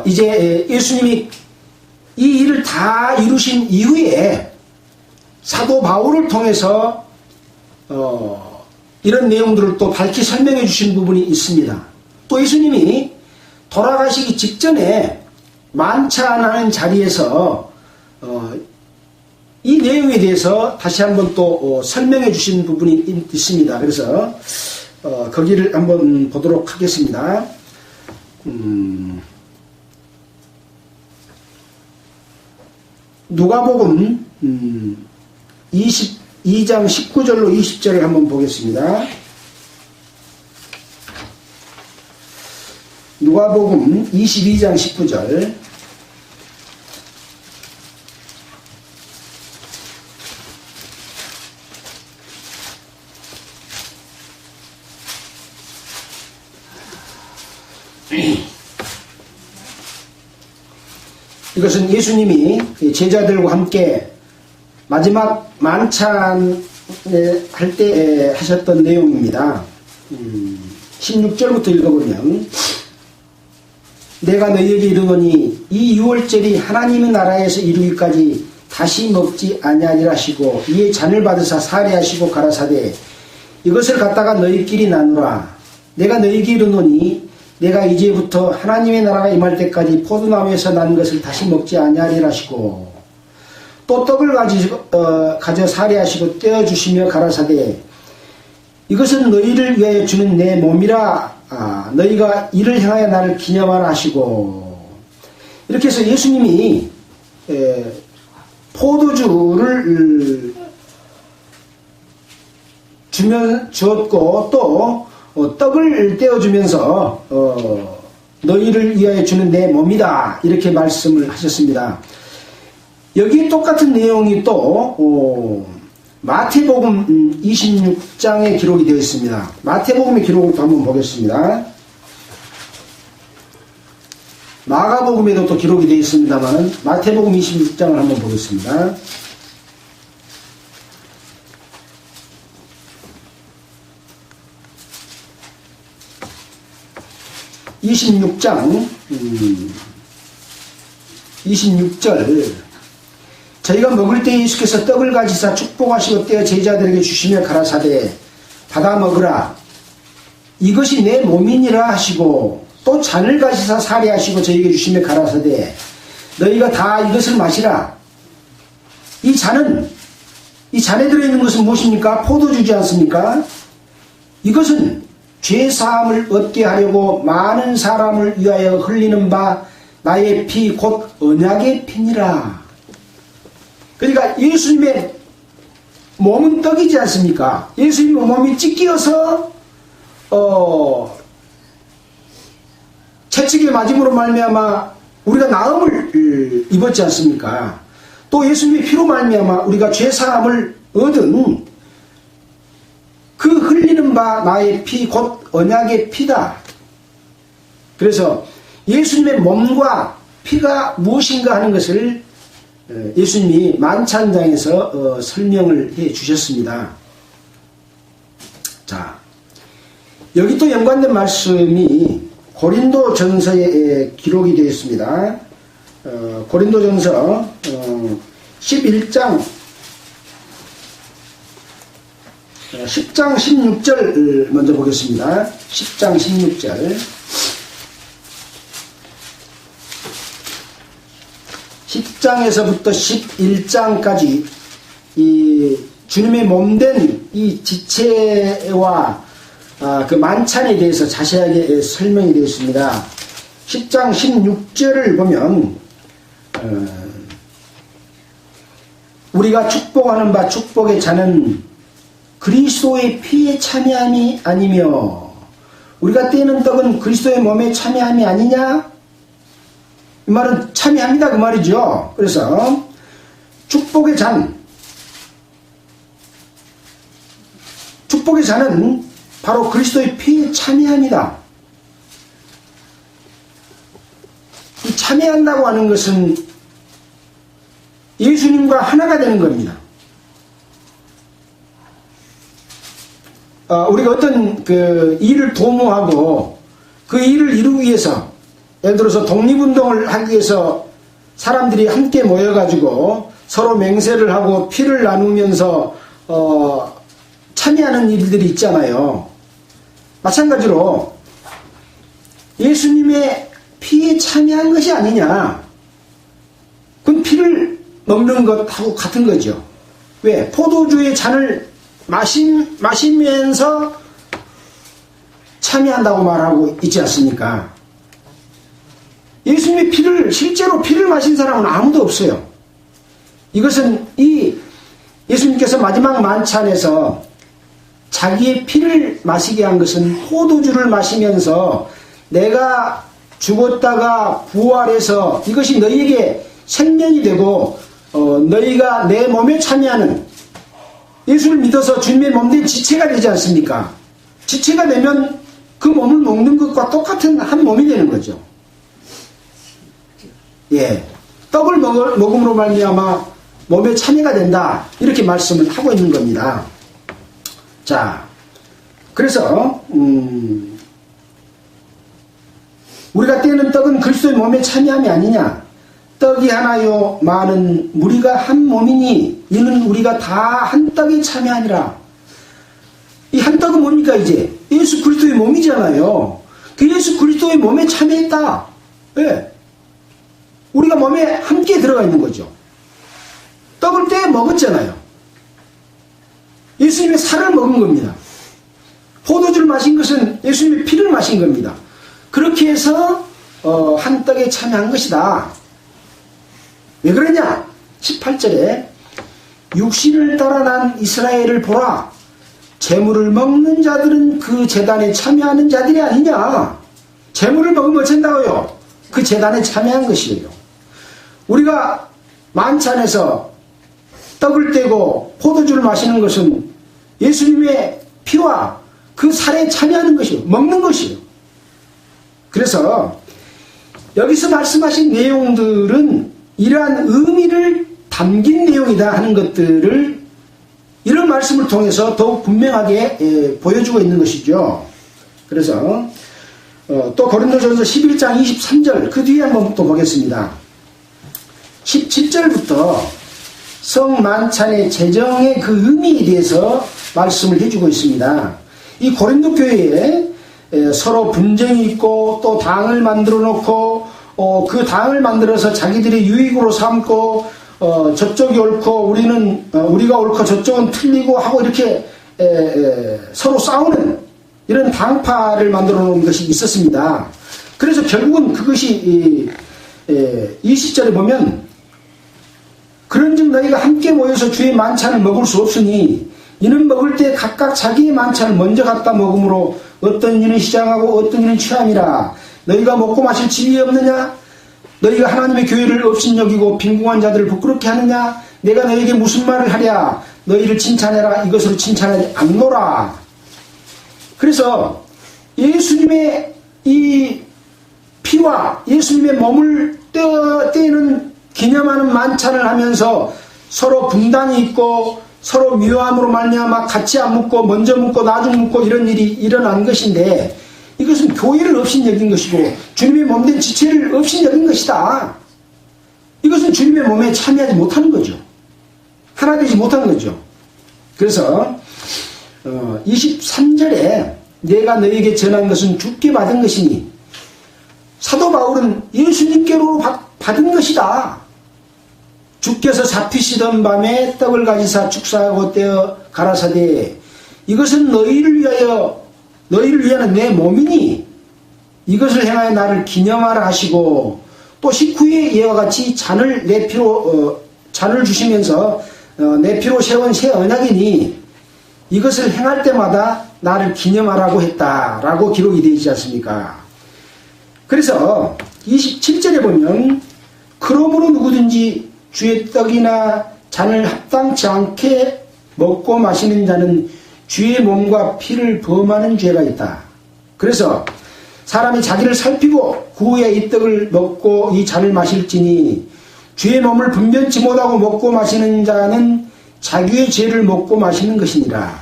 이제 예수님이 이 일을 다 이루신 이후에 사도 바울을 통해서 이런 내용들을 또 밝히 설명해 주신 부분이 있습니다. 또 예수님이 돌아가시기 직전에 만찬하는 자리에서 이 내용에 대해서 다시 한번 또 설명해 주신 부분이 있습니다. 그래서 거기를 한번 보도록 하겠습니다. 누가복음 22장 19절로 20절을 한번 보겠습니다. 누가복음 22장 19절. 이것은 예수님이 제자들과 함께 마지막 만찬을 할 때 하셨던 내용입니다. 16절부터 읽어보면, 내가 너희에게 이르노니 이 유월절이 하나님의 나라에서 이루기까지 다시 먹지 아니하리라 하시고, 이에 잔을 받으사 사례하시고 가라사대, 이것을 갖다가 너희끼리 나누라. 내가 너희에게 이르노니 내가 이제부터 하나님의 나라가 임할 때까지 포도나무에서 난 것을 다시 먹지 아니하리라 하시고, 또 떡을 가져 사례하시고 떼어주시며 가라사대, 이것은 너희를 위하여 주는 내 몸이라. 너희가 이를 향하여 나를 기념하라 하시고, 이렇게 해서 예수님이 포도주를 주었고, 또 떡을 떼어주면서 너희를 위하여 주는 내 몸이다, 이렇게 말씀을 하셨습니다. 여기 똑같은 내용이 또 마태복음 26장에 기록이 되어 있습니다. 마태복음의 기록을 또 한번 보겠습니다. 마가복음에도 또 기록이 되어 있습니다만, 마태복음 26장을 한번 보겠습니다. 26장 26절. 저희가 먹을 때 예수께서 떡을 가지사 축복하시고 떼어 제자들에게 주시며 가라사대, 받아 먹으라, 이것이 내 몸이니라 하시고, 또 잔을 가지사 사례하시고 저희에게 주시며 가라사대, 너희가 다 이것을 마시라. 이 잔에 들어있는 것은 무엇입니까? 포도주지 않습니까? 이것은 죄사함을 얻게 하려고 많은 사람을 위하여 흘리는 바 나의 피 곧 언약의 피니라. 그러니까 예수님의 몸은 떡이지 않습니까? 예수님의 몸이 찢겨서 채찍에 맞음으로 말미암아 우리가 나음을 입었지 않습니까? 또 예수님의 피로 말미암아 우리가 죄사함을 얻은 그 흘리는 바 나의 피 곧 언약의 피다. 그래서 예수님의 몸과 피가 무엇인가 하는 것을 예수님이 만찬장에서 설명을 해 주셨습니다. 자, 여기 또 연관된 말씀이 고린도 전서에 기록이 되어 있습니다. 고린도 전서 11장 10장 16절 먼저 보겠습니다. 10장 16절. 10장에서부터 11장까지 이 주님의 몸된 이 지체와 그 만찬에 대해서 자세하게 설명이 되어 있습니다. 10장 16절을 보면 우리가 축복하는 바 축복의 잔은 그리스도의 피에 참여함이 아니며 우리가 떼는 떡은 그리스도의 몸에 참여함이 아니냐? 이 말은 참여합니다 그 말이죠. 그래서 축복의 잔은 바로 그리스도의 피에 참여합니다. 참여한다고 하는 것은 예수님과 하나가 되는 겁니다. 우리가 어떤 그 일을 도모하고 그 일을 이루기 위해서, 예를 들어서 독립운동을 하기 위해서 사람들이 함께 모여가지고 서로 맹세를 하고 피를 나누면서 참여하는 일들이 있잖아요. 마찬가지로 예수님의 피에 참여한 것이 아니냐, 그건 피를 먹는 것하고 같은 거죠. 왜? 포도주의 잔을 마시면서 참여한다고 말하고 있지 않습니까? 예수님의 피를, 실제로 피를 마신 사람은 아무도 없어요. 이것은 예수님께서 마지막 만찬에서 자기의 피를 마시게 한 것은 포도주를 마시면서 내가 죽었다가 부활해서 이것이 너희에게 생명이 되고 너희가 내 몸에 참여하는, 예수를 믿어서 주님의 몸된 지체가 되지 않습니까? 지체가 되면 그 몸을 먹는 것과 똑같은 한 몸이 되는 거죠. 예, 떡을 먹음으로 말미암아 몸에 참여가 된다, 이렇게 말씀을 하고 있는 겁니다. 자, 그래서 우리가 떼는 떡은 그리스도의 몸에 참여함이 아니냐. 떡이 하나요 많은 무리가 한 몸이니 이는 우리가 다 한 떡에 참여하니라. 이 한 떡은 뭡니까? 이제 예수 그리스도의 몸이잖아요. 그 예수 그리스도의 몸에 참여했다. 예. 우리가 몸에 함께 들어가 있는 거죠. 떡을 떼 먹었잖아요. 예수님의 살을 먹은 겁니다. 포도주를 마신 것은 예수님의 피를 마신 겁니다. 그렇게 해서 한 떡에 참여한 것이다. 왜 그러냐? 18절에 육신을 따라 난 이스라엘을 보라. 재물을 먹는 자들은 그 제단에 참여하는 자들이 아니냐. 재물을 먹으면 어쩐다고요? 그 제단에 참여한 것이에요. 우리가 만찬에서 떡을 떼고 포도주를 마시는 것은 예수님의 피와 그 살에 참여하는 것이에요. 먹는 것이에요. 그래서 여기서 말씀하신 내용들은 이러한 의미를 담긴 내용이다 하는 것들을 이런 말씀을 통해서 더욱 분명하게 보여주고 있는 것이죠. 그래서 또 고린도전서 11장 23절 그 뒤에 한번 또 보겠습니다. 17절부터 성만찬의 제정의 그 의미에 대해서 말씀을 해주고 있습니다. 이 고린도 교회에 서로 분쟁이 있고 또 당을 만들어 놓고 그 당을 만들어서 자기들의 유익으로 삼고 저쪽이 옳고 우리가 옳고 저쪽은 틀리고 하고 이렇게 서로 싸우는 이런 당파를 만들어 놓은 것이 있었습니다. 그래서 결국은 그것이 20절에 보면 그런즉 너희가 함께 모여서 주의 만찬을 먹을 수 없으니 이는 먹을 때 각각 자기의 만찬을 먼저 갖다 먹으므로 어떤 이는 시장하고 어떤 이는 취함이라. 너희가 먹고 마실 집이 없느냐? 너희가 하나님의 교회를 업신여기고 빈궁한 자들을 부끄럽게 하느냐? 내가 너희에게 무슨 말을 하랴? 너희를 칭찬해라. 이것으로 칭찬하지 않노라. 그래서 예수님의 이 피와 예수님의 몸을 떼는 기념하는 만찬을 하면서 서로 분단이 있고 서로 미워함으로 말미암아 같이 안 묻고 먼저 묻고 나중 묻고 이런 일이 일어난 것인데 이것은 교회를 업신여긴 것이고 주님의 몸된 지체를 업신여긴 것이다. 이것은 주님의 몸에 참여하지 못하는 거죠. 하나 되지 못하는 거죠. 그래서 23절에 내가 너에게 전한 것은 주께 받은 것이니 사도 바울은 예수님께로 받은 것이다. 주께서 잡히시던 밤에 떡을 가지사 축사하고 떼어 가라사대 이것은 너희를 위하는 내 몸이니 이것을 행하여 나를 기념하라 하시고 또 식후에 이와 같이 잔을 주시면서 내 피로 세운 새 언약이니 이것을 행할 때마다 나를 기념하라고 했다라고 기록이 되어 있지 않습니까? 그래서 27절에 보면 그러므로 누구든지 주의 떡이나 잔을 합당치 않게 먹고 마시는 자는 주의 몸과 피를 범하는 죄가 있다. 그래서 사람이 자기를 살피고 그 후에 이 떡을 먹고 이 잔을 마실지니 주의 몸을 분변치 못하고 먹고 마시는 자는 자기의 죄를 먹고 마시는 것이니라.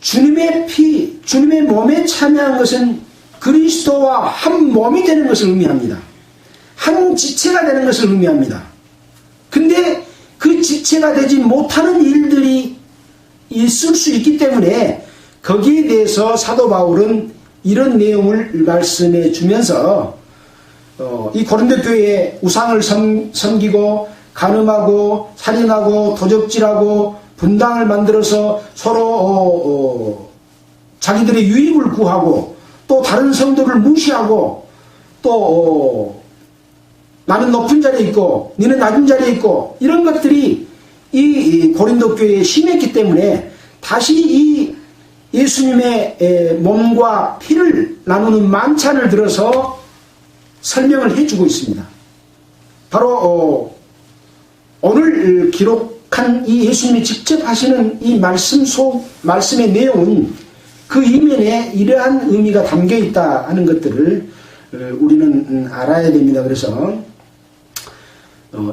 주님의 피, 주님의 몸에 참여한 것은 그리스도와 한 몸이 되는 것을 의미합니다. 한 지체가 되는 것을 의미합니다. 근데 그 지체가 되지 못하는 일들이 있을 수 있기 때문에 거기에 대해서 사도 바울은 이런 내용을 말씀해 주면서 이 고린도 교회에 우상을 섬기고 간음하고 살인하고 도적질하고 분당을 만들어서 서로 자기들의 유익을 구하고 또 다른 성도를 무시하고 또 나는 높은 자리에 있고 너는 낮은 자리에 있고 이런 것들이 이 고린도 교회에 심했기 때문에 다시 이 예수님의 몸과 피를 나누는 만찬을 들어서 설명을 해주고 있습니다. 바로 오늘 기록한 이 예수님이 직접 하시는 이 말씀의 내용은 그 이면에 이러한 의미가 담겨 있다 하는 것들을 우리는 알아야 됩니다. 그래서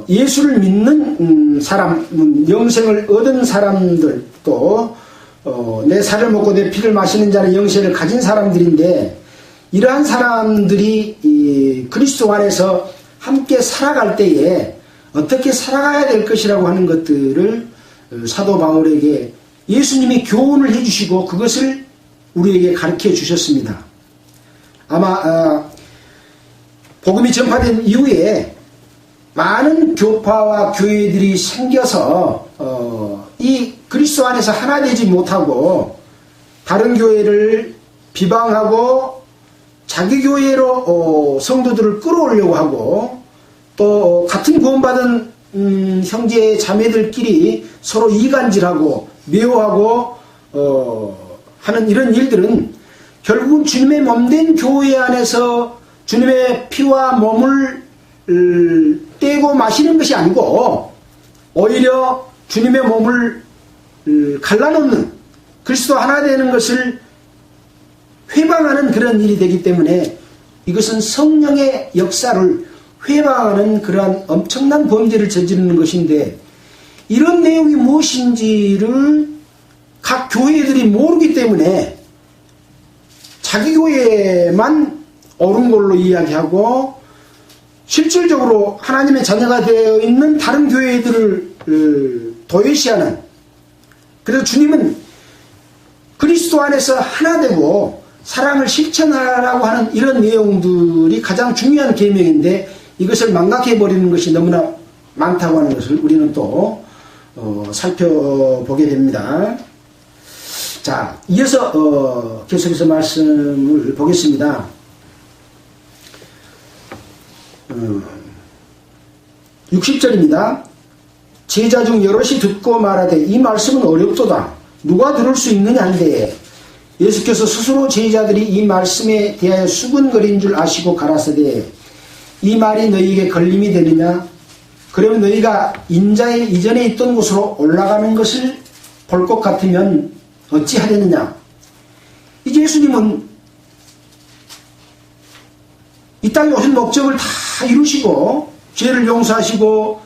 예수를 믿는 사람, 영생을 얻은 사람들도 내 살을 먹고 내 피를 마시는 자는 영생을 가진 사람들인데 이러한 사람들이 그리스도 안에서 함께 살아갈 때에 어떻게 살아가야 될 것이라고 하는 것들을 사도 바울에게 예수님이 교훈을 해주시고 그것을 우리에게 가르쳐 주셨습니다. 아마 복음이 전파된 이후에 많은 교파와 교회들이 생겨서 이 그리스도 안에서 하나 되지 못하고 다른 교회를 비방하고 자기 교회로 성도들을 끌어오려고 하고 또 같은 구원받은 형제 자매들끼리 서로 이간질하고 미워하고 하는 이런 일들은 결국은 주님의 몸된 교회 안에서 주님의 피와 몸을 떼고 마시는 것이 아니고 오히려 주님의 몸을 갈라놓는 그리스도 하나 되는 것을 회방하는 그런 일이 되기 때문에 이것은 성령의 역사를 회방하는 그러한 엄청난 범죄를 저지르는 것인데 이런 내용이 무엇인지를 각 교회들이 모르기 때문에 자기 교회만 옳은 걸로 이야기하고 실질적으로 하나님의 자녀가 되어 있는 다른 교회들을 도외시하는, 그래서 주님은 그리스도 안에서 하나 되고 사랑을 실천하라고 하는 이런 내용들이 가장 중요한 계명인데 이것을 망각해버리는 것이 너무나 많다고 하는 것을 우리는 또 살펴보게 됩니다. 자, 이어서 계속해서 말씀을 보겠습니다. 60절입니다. 제자 중 여럿이 듣고 말하되 이 말씀은 어렵도다. 누가 들을 수 있느냐 한데 예수께서 스스로 제자들이 이 말씀에 대하여 수근거린 줄 아시고 가라사대 이 말이 너희에게 걸림이 되느냐? 그러면 너희가 인자의 이전에 있던 곳으로 올라가는 것을 볼 것 같으면 어찌하려느냐? 이제 예수님은 이 땅에 오신 목적을 다 이루시고 죄를 용서하시고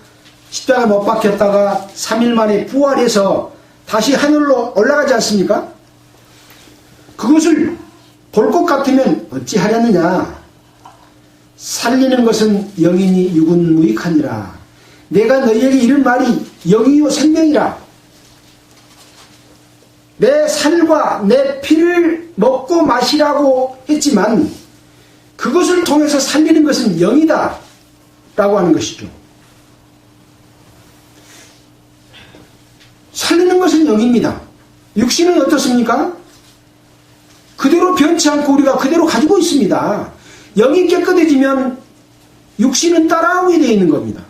십자가에 못 박혔다가 3일 만에 부활해서 다시 하늘로 올라가지 않습니까? 그것을 볼 것 같으면 어찌하려느냐? 살리는 것은 영이니 육은 무익하니라. 내가 너희에게 이런 말이 영이요 생명이라. 내 살과 내 피를 먹고 마시라고 했지만 그것을 통해서 살리는 것은 영이다 라고 하는 것이죠. 살리는 것은 영입니다. 육신은 어떻습니까? 그대로 변치 않고 우리가 그대로 가지고 있습니다. 영이 깨끗해지면 육신은 따라오게 되어 있는 겁니다.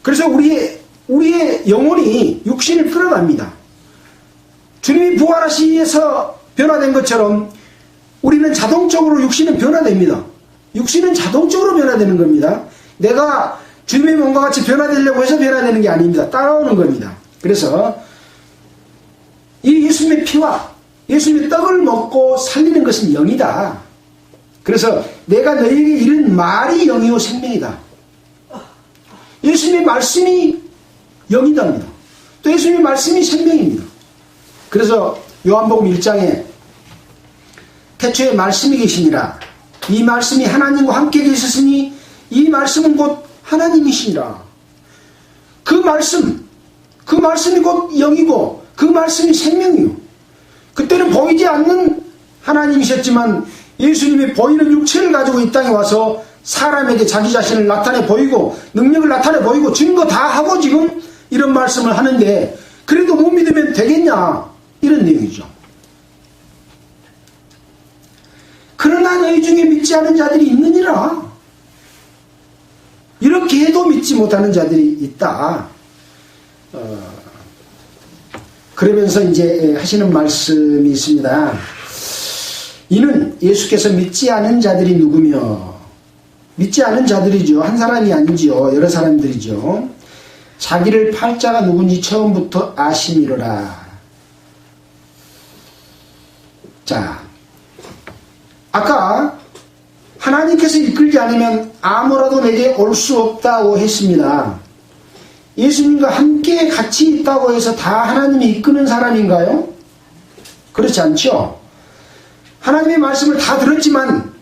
그래서 우리의 영혼이 육신을 끌어갑니다. 주님이 부활하시면서 변화된 것처럼 우리는 자동적으로 육신은 변화됩니다. 육신은 자동적으로 변화되는 겁니다. 내가 주님의 몸과 같이 변화되려고 해서 변화되는 게 아닙니다. 따라오는 겁니다. 그래서 이 예수님의 피와 예수님이 떡을 먹고 살리는 것은 영이다. 그래서 내가 너희에게 이른 말이 영이요 생명이다. 예수님의 말씀이 영이답니다. 또 예수님의 말씀이 생명입니다. 그래서 요한복음 1장에 태초에 말씀이 계시니라. 이 말씀이 하나님과 함께 계셨으니 이 말씀은 곧 하나님이시니라. 그 말씀이 곧 영이고 그 말씀이 생명이요. 그때는 보이지 않는 하나님이셨지만 예수님이 보이는 육체를 가지고 이 땅에 와서 사람에게 자기 자신을 나타내 보이고 능력을 나타내 보이고 증거 다 하고 지금 이런 말씀을 하는데 그래도 못 믿으면 되겠냐 이런 내용이죠. 그러나 너희 중에 믿지 않은 자들이 있느니라. 이렇게 해도 믿지 못하는 자들이 있다. 그러면서 이제 하시는 말씀이 있습니다. 이는 예수께서 믿지 않은 자들이 누구며, 믿지 않은 자들이죠. 한 사람이 아니죠. 여러 사람들이죠. 자기를 팔 자가 누군지 처음부터 아심이로라. 자, 아까 하나님께서 이끌지 않으면 아무라도 내게 올 수 없다고 했습니다. 예수님과 함께 같이 있다고 해서 다 하나님이 이끄는 사람인가요? 그렇지 않죠. 하나님의 말씀을 다 들었지만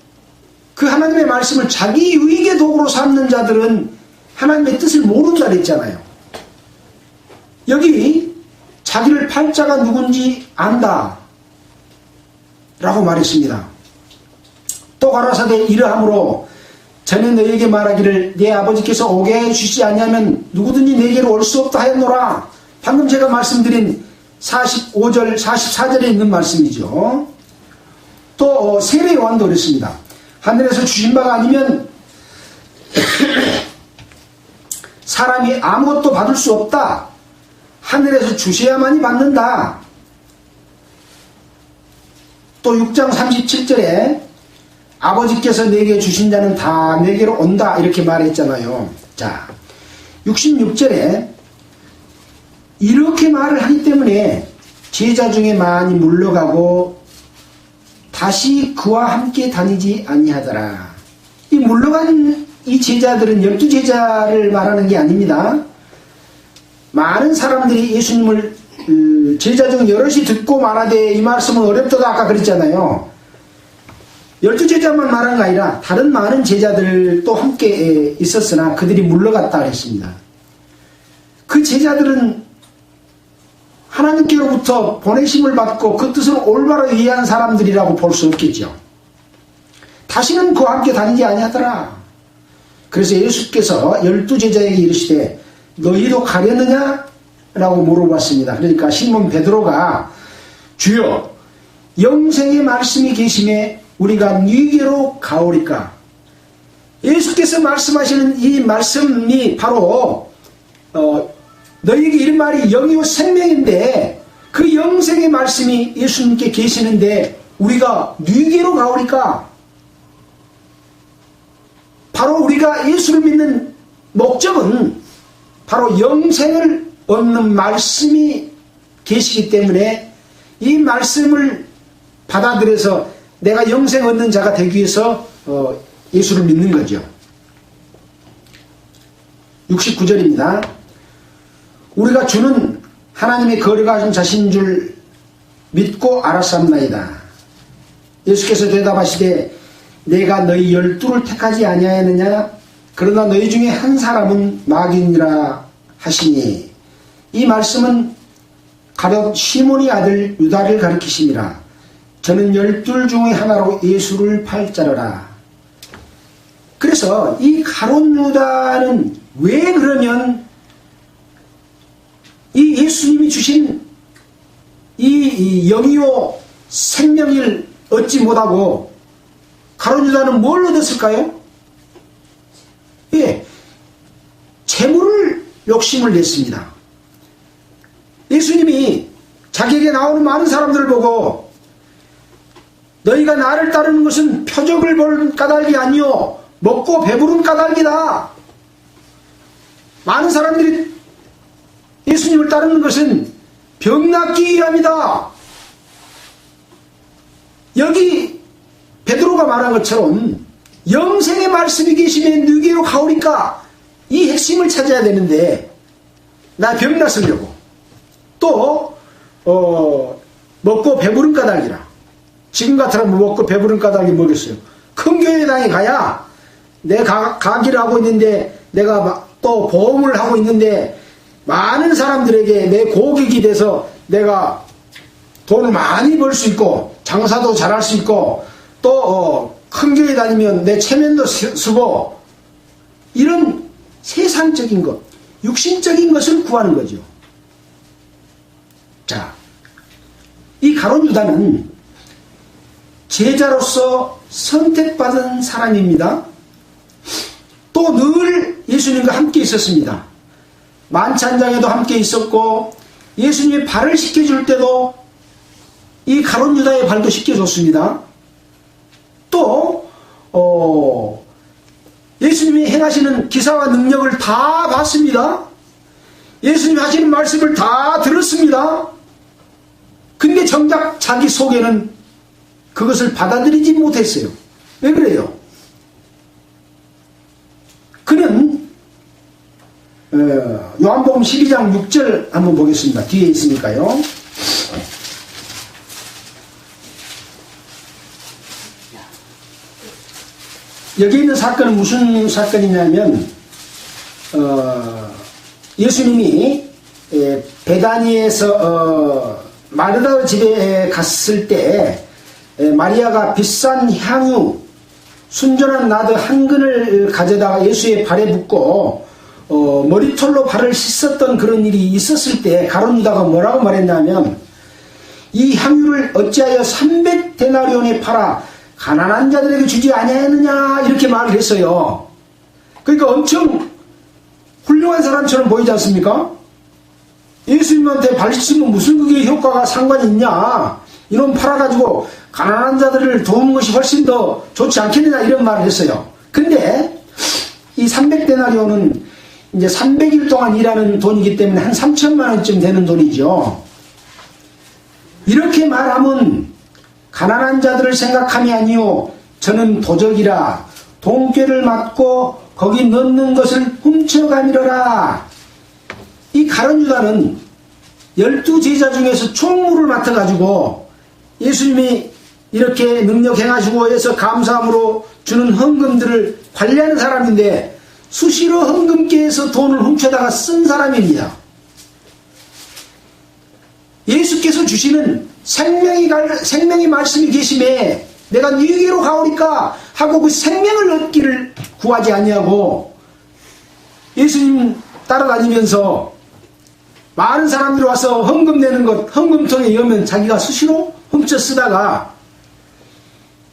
그 하나님의 말씀을 자기 유익의 도구로 삼는 자들은 하나님의 뜻을 모른다 그랬잖아요. 여기 자기를 팔 자가 누군지 안다 라고 말했습니다. 또 가라사대 이러함으로 전에 너희에게 말하기를 내 아버지께서 오게 해주시지 아니하면 누구든지 내게로 올 수 없다 하였노라. 방금 제가 말씀드린 45절 44절에 있는 말씀이죠. 또 세례 요한도 그랬습니다. 하늘에서 주신 바가 아니면 사람이 아무것도 받을 수 없다. 하늘에서 주셔야만이 받는다. 또 6장 37절에 아버지께서 내게 주신 자는 다 내게로 온다 이렇게 말했잖아요. 자, 66절에 이렇게 말을 하기 때문에 제자 중에 많이 물러가고 다시 그와 함께 다니지 아니하더라. 이 물러간 이 제자들은 12제자를 말하는 게 아닙니다. 많은 사람들이 예수님을 제자 중 여럿이 듣고 말하되 이 말씀은 어렵다고 아까 그랬잖아요. 12제자만 말한 게 아니라 다른 많은 제자들도 함께 있었으나 그들이 물러갔다 했습니다. 그 제자들은 하나님께로부터 보내심을 받고 그 뜻을 올바로 이해한 사람들이라고 볼 수 없겠죠. 다시는 그와 함께 다니지 아니하더라. 그래서 예수께서 12제자에게 이르시되 너희도 가려느냐? 라고 물어봤습니다. 그러니까 시몬 베드로가 주여 영생의 말씀이 계심에 우리가 네게로 가오리까. 예수께서 말씀하시는 이 말씀이 바로 너희에게 이런 말이 영이요 생명인데 그 영생의 말씀이 예수님께 계시는데 우리가 네게로 가오리까. 바로 우리가 예수를 믿는 목적은 바로 영생을 얻는 말씀이 계시기 때문에 이 말씀을 받아들여서 내가 영생 얻는 자가 되기 위해서 예수를 믿는 거죠. 69절입니다. 우리가 주는 하나님의 거룩하신 자신 줄 믿고 알았사옵나이다. 예수께서 대답하시되 내가 너희 12를 택하지 아니하였느냐? 그러나 너희 중에 한 사람은 마귀니라 하시니 이 말씀은 가룟 시몬의 아들 유다를 가리키심이라. 저는 12 중에 하나로 예수를 팔 자라라. 그래서 이 가룟 유다는 왜 그러면 이 예수님이 주신 이 영이요 생명을 얻지 못하고 가룟 유다는 뭘 얻었을까요? 예, 재물을 욕심을 냈습니다. 예수님이 자기에게 나오는 많은 사람들을 보고 너희가 나를 따르는 것은 표적을 볼 까닭이 아니요 먹고 배부른 까닭이다. 많은 사람들이 예수님을 따르는 것은 병 낫기 위함이다. 여기 베드로가 말한 것처럼 영생의 말씀이 계시면 누구로 가오리까? 이 핵심을 찾아야 되는데 나 병났으려고 또 먹고 배부른 까닭이라 지금 같으면 먹고 배부른 까닭이 뭐겠어요? 큰 교회당에 가야 내가 가기를 하고 있는데 내가 또 보험을 하고 있는데 많은 사람들에게 내 고객이 돼서 내가 돈을 많이 벌 수 있고 장사도 잘할 수 있고 또 큰 교회 다니면 내 체면도 쓰고 이런 세상적인 것, 육신적인 것을 구하는 거죠. 자, 이 가룟 유다는 제자로서 선택받은 사람입니다. 또 늘 예수님과 함께 있었습니다. 만찬장에도 함께 있었고 예수님의 발을 씻겨줄 때도 이 가룟 유다의 발도 씻겨줬습니다. 또 예수님이 행하시는 기사와 능력을 다 봤습니다. 예수님이 하시는 말씀을 다 들었습니다. 근데 정작 자기 속에는 그것을 받아들이지 못했어요. 왜 그래요? 그는 요한복음 12장 6절 한번 보겠습니다. 뒤에 있으니까요. 여기 있는 사건은 무슨 사건이냐면 예수님이 베다니에서 마르다 집에 갔을 때 마리아가 비싼 향유 순전한 나드 한 근을 가져다가 예수의 발에 붓고 머리털로 발을 씻었던 그런 일이 있었을 때 가룟 유다가 뭐라고 말했냐면 이 향유를 어찌하여 300데나리온에 팔아 가난한 자들에게 주지 아니하였느냐 이렇게 말을 했어요. 그러니까 엄청 훌륭한 사람처럼 보이지 않습니까? 예수님한테 발 씻으면 무슨 그게 효과가 상관이 있냐, 이놈 팔아가지고 가난한 자들을 도우는 것이 훨씬 더 좋지 않겠느냐 이런 말을 했어요. 근데 이 300데나리온은 이제 300일 동안 일하는 돈이기 때문에 한 3천만 원쯤 되는 돈이죠. 이렇게 말하면 가난한 자들을 생각함이 아니요 저는 도적이라 돈꾀를 맞고 거기 넣는 것을 훔쳐가미러라. 이 가룟 유다는 12제자 중에서 총무를 맡아가지고 예수님이 이렇게 능력 행하시고 해서 감사함으로 주는 헌금들을 관리하는 사람인데 수시로 헌금계에서 돈을 훔쳐다가 쓴 사람입니다. 예수께서 주시는 생명의 말씀이 계심에 내가 너희에게로 가오리까 하고 그 생명을 얻기를 구하지 아니하고 예수님 따라다니면서 많은 사람들이 와서 헌금 내는 것 헌금통에 넣으면 자기가 수시로 훔쳐 쓰다가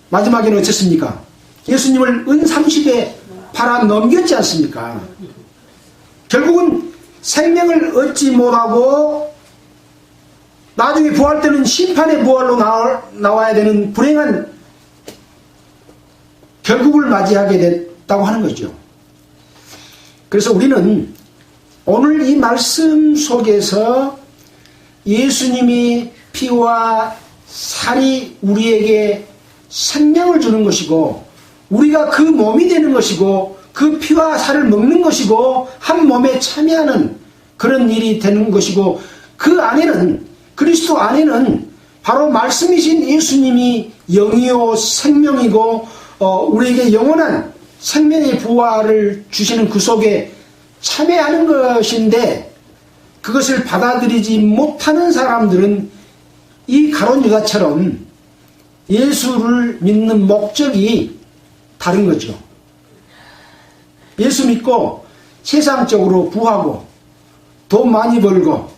마지막에는 어쨌습니까? 예수님을 은 30에 팔아 넘겼지 않습니까? 결국은 생명을 얻지 못하고 나중에 부활 때는 심판의 부활로 나와야 되는 불행한 결국을 맞이하게 됐다고 하는 거죠. 그래서 우리는 오늘 이 말씀 속에서 예수님이 피와 살이 우리에게 생명을 주는 것이고 우리가 그 몸이 되는 것이고 그 피와 살을 먹는 것이고 한 몸에 참여하는 그런 일이 되는 것이고 그 안에는 그리스도 안에는 바로 말씀이신 예수님이 영이요 생명이고 우리에게 영원한 생명의 부활을 주시는 그 속에 참여하는 것인데 그것을 받아들이지 못하는 사람들은 이 가룟 유다처럼 예수를 믿는 목적이 다른 거죠. 예수 믿고 세상적으로 부하고 돈 많이 벌고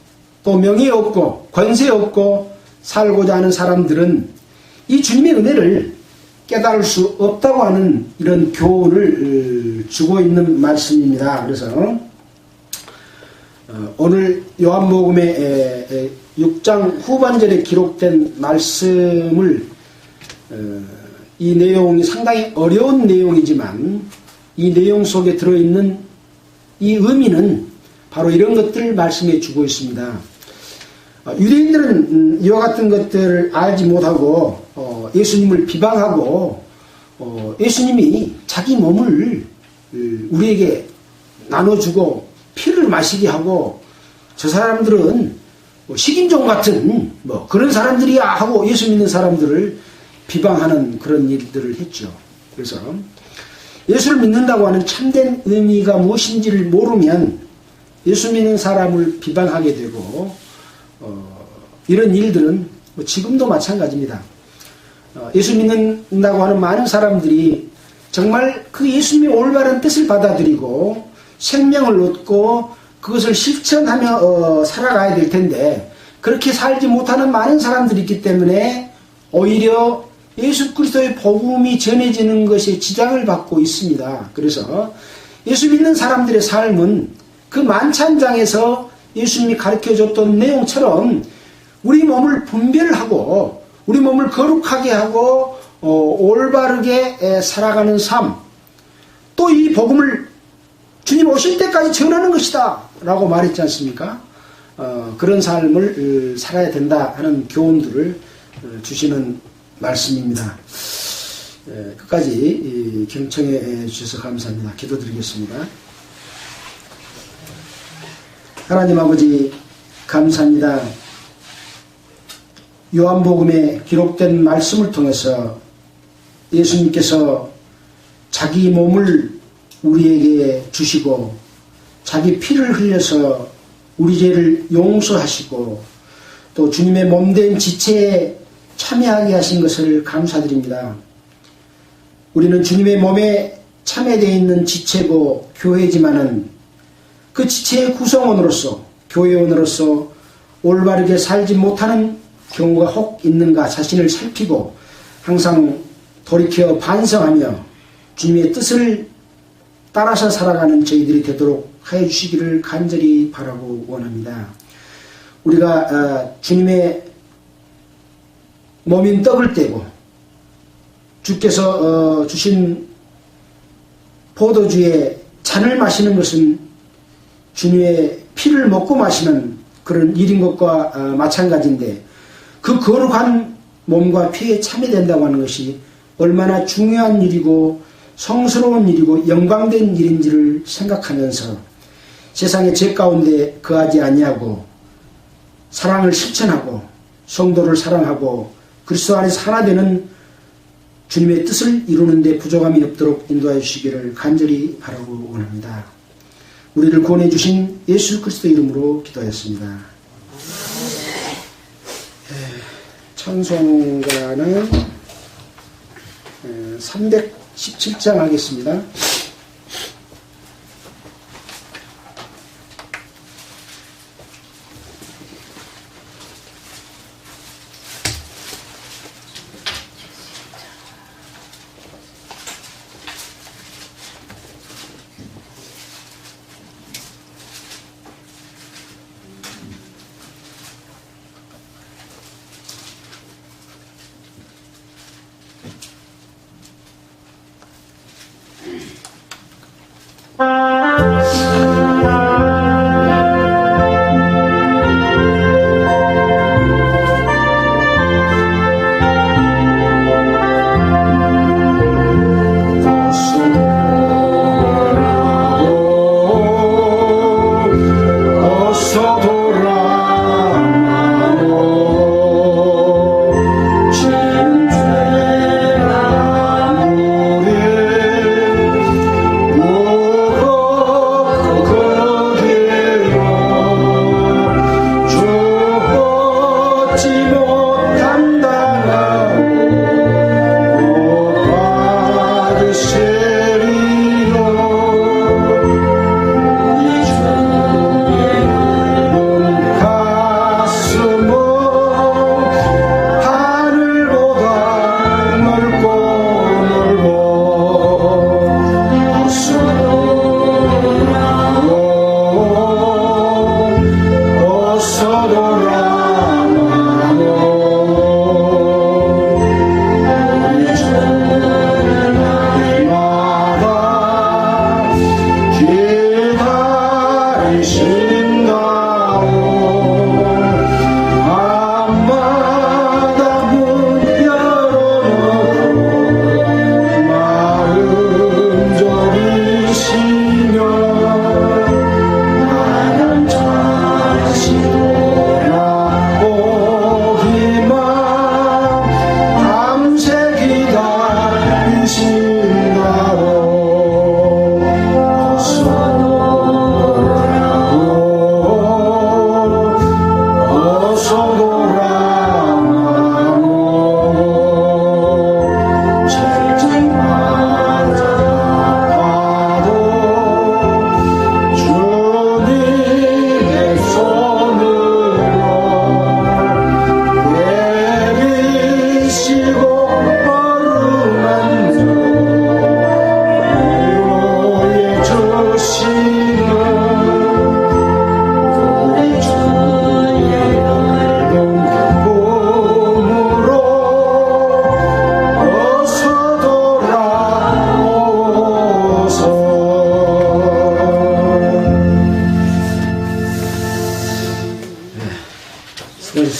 또 명예 얻고 권세 얻고 살고자 하는 사람들은 이 주님의 은혜를 깨달을 수 없다고 하는 이런 교훈을 주고 있는 말씀입니다. 그래서 오늘 요한복음의 6장 후반절에 기록된 말씀을 이 내용이 상당히 어려운 내용이지만 이 내용 속에 들어있는 이 의미는 바로 이런 것들을 말씀해 주고 있습니다. 유대인들은 이와 같은 것들을 알지 못하고 예수님을 비방하고 예수님이 자기 몸을 우리에게 나눠주고 피를 마시게 하고 저 사람들은 식인종 같은 그런 사람들이야 하고 예수 믿는 사람들을 비방하는 그런 일들을 했죠. 그래서 예수를 믿는다고 하는 참된 의미가 무엇인지를 모르면 예수 믿는 사람을 비방하게 되고 이런 일들은 지금도 마찬가지입니다. 예수 믿는다고 하는 많은 사람들이 정말 그 예수님의 올바른 뜻을 받아들이고 생명을 얻고 그것을 실천하며 살아가야 될 텐데 그렇게 살지 못하는 많은 사람들이 있기 때문에 오히려 예수 그리스도의 복음이 전해지는 것에 지장을 받고 있습니다. 그래서 예수 믿는 사람들의 삶은 그 만찬장에서 예수님이 가르쳐줬던 내용처럼 우리 몸을 분별하고 우리 몸을 거룩하게 하고 올바르게 살아가는 삶, 또 이 복음을 주님 오실 때까지 전하는 것이다 라고 말했지 않습니까? 그런 삶을 살아야 된다 하는 교훈들을 주시는 말씀입니다. 끝까지 경청해 주셔서 감사합니다. 기도드리겠습니다. 하나님 아버지 감사합니다. 요한복음에 기록된 말씀을 통해서 예수님께서 자기 몸을 우리에게 주시고 자기 피를 흘려서 우리 죄를 용서하시고 또 주님의 몸된 지체에 참여하게 하신 것을 감사드립니다. 우리는 주님의 몸에 참여되어 있는 지체고 교회지만은 그 지체의 구성원으로서 교회원으로서 올바르게 살지 못하는 경우가 혹 있는가 자신을 살피고 항상 돌이켜 반성하며 주님의 뜻을 따라서 살아가는 저희들이 되도록 하여 주시기를 간절히 바라고 원합니다. 우리가 주님의 몸인 떡을 떼고 주께서 주신 포도주의 잔을 마시는 것은 주님의 피를 먹고 마시는 그런 일인 것과 마찬가지인데 그 거룩한 몸과 피에 참여된다고 하는 것이 얼마나 중요한 일이고 성스러운 일이고 영광된 일인지를 생각하면서 세상의 죄 가운데 거하지 아니하고 사랑을 실천하고 성도를 사랑하고 그리스도 안에서 하나 되는 주님의 뜻을 이루는 데 부족함이 없도록 인도하여 주시기를 간절히 바라고 원합니다. 우리를 구원해 주신 예수 그리스도 이름으로 기도하였습니다. 찬송가는 317장 하겠습니다.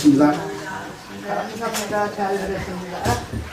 하겠습니다. 감사합니다. 잘 들었습니다.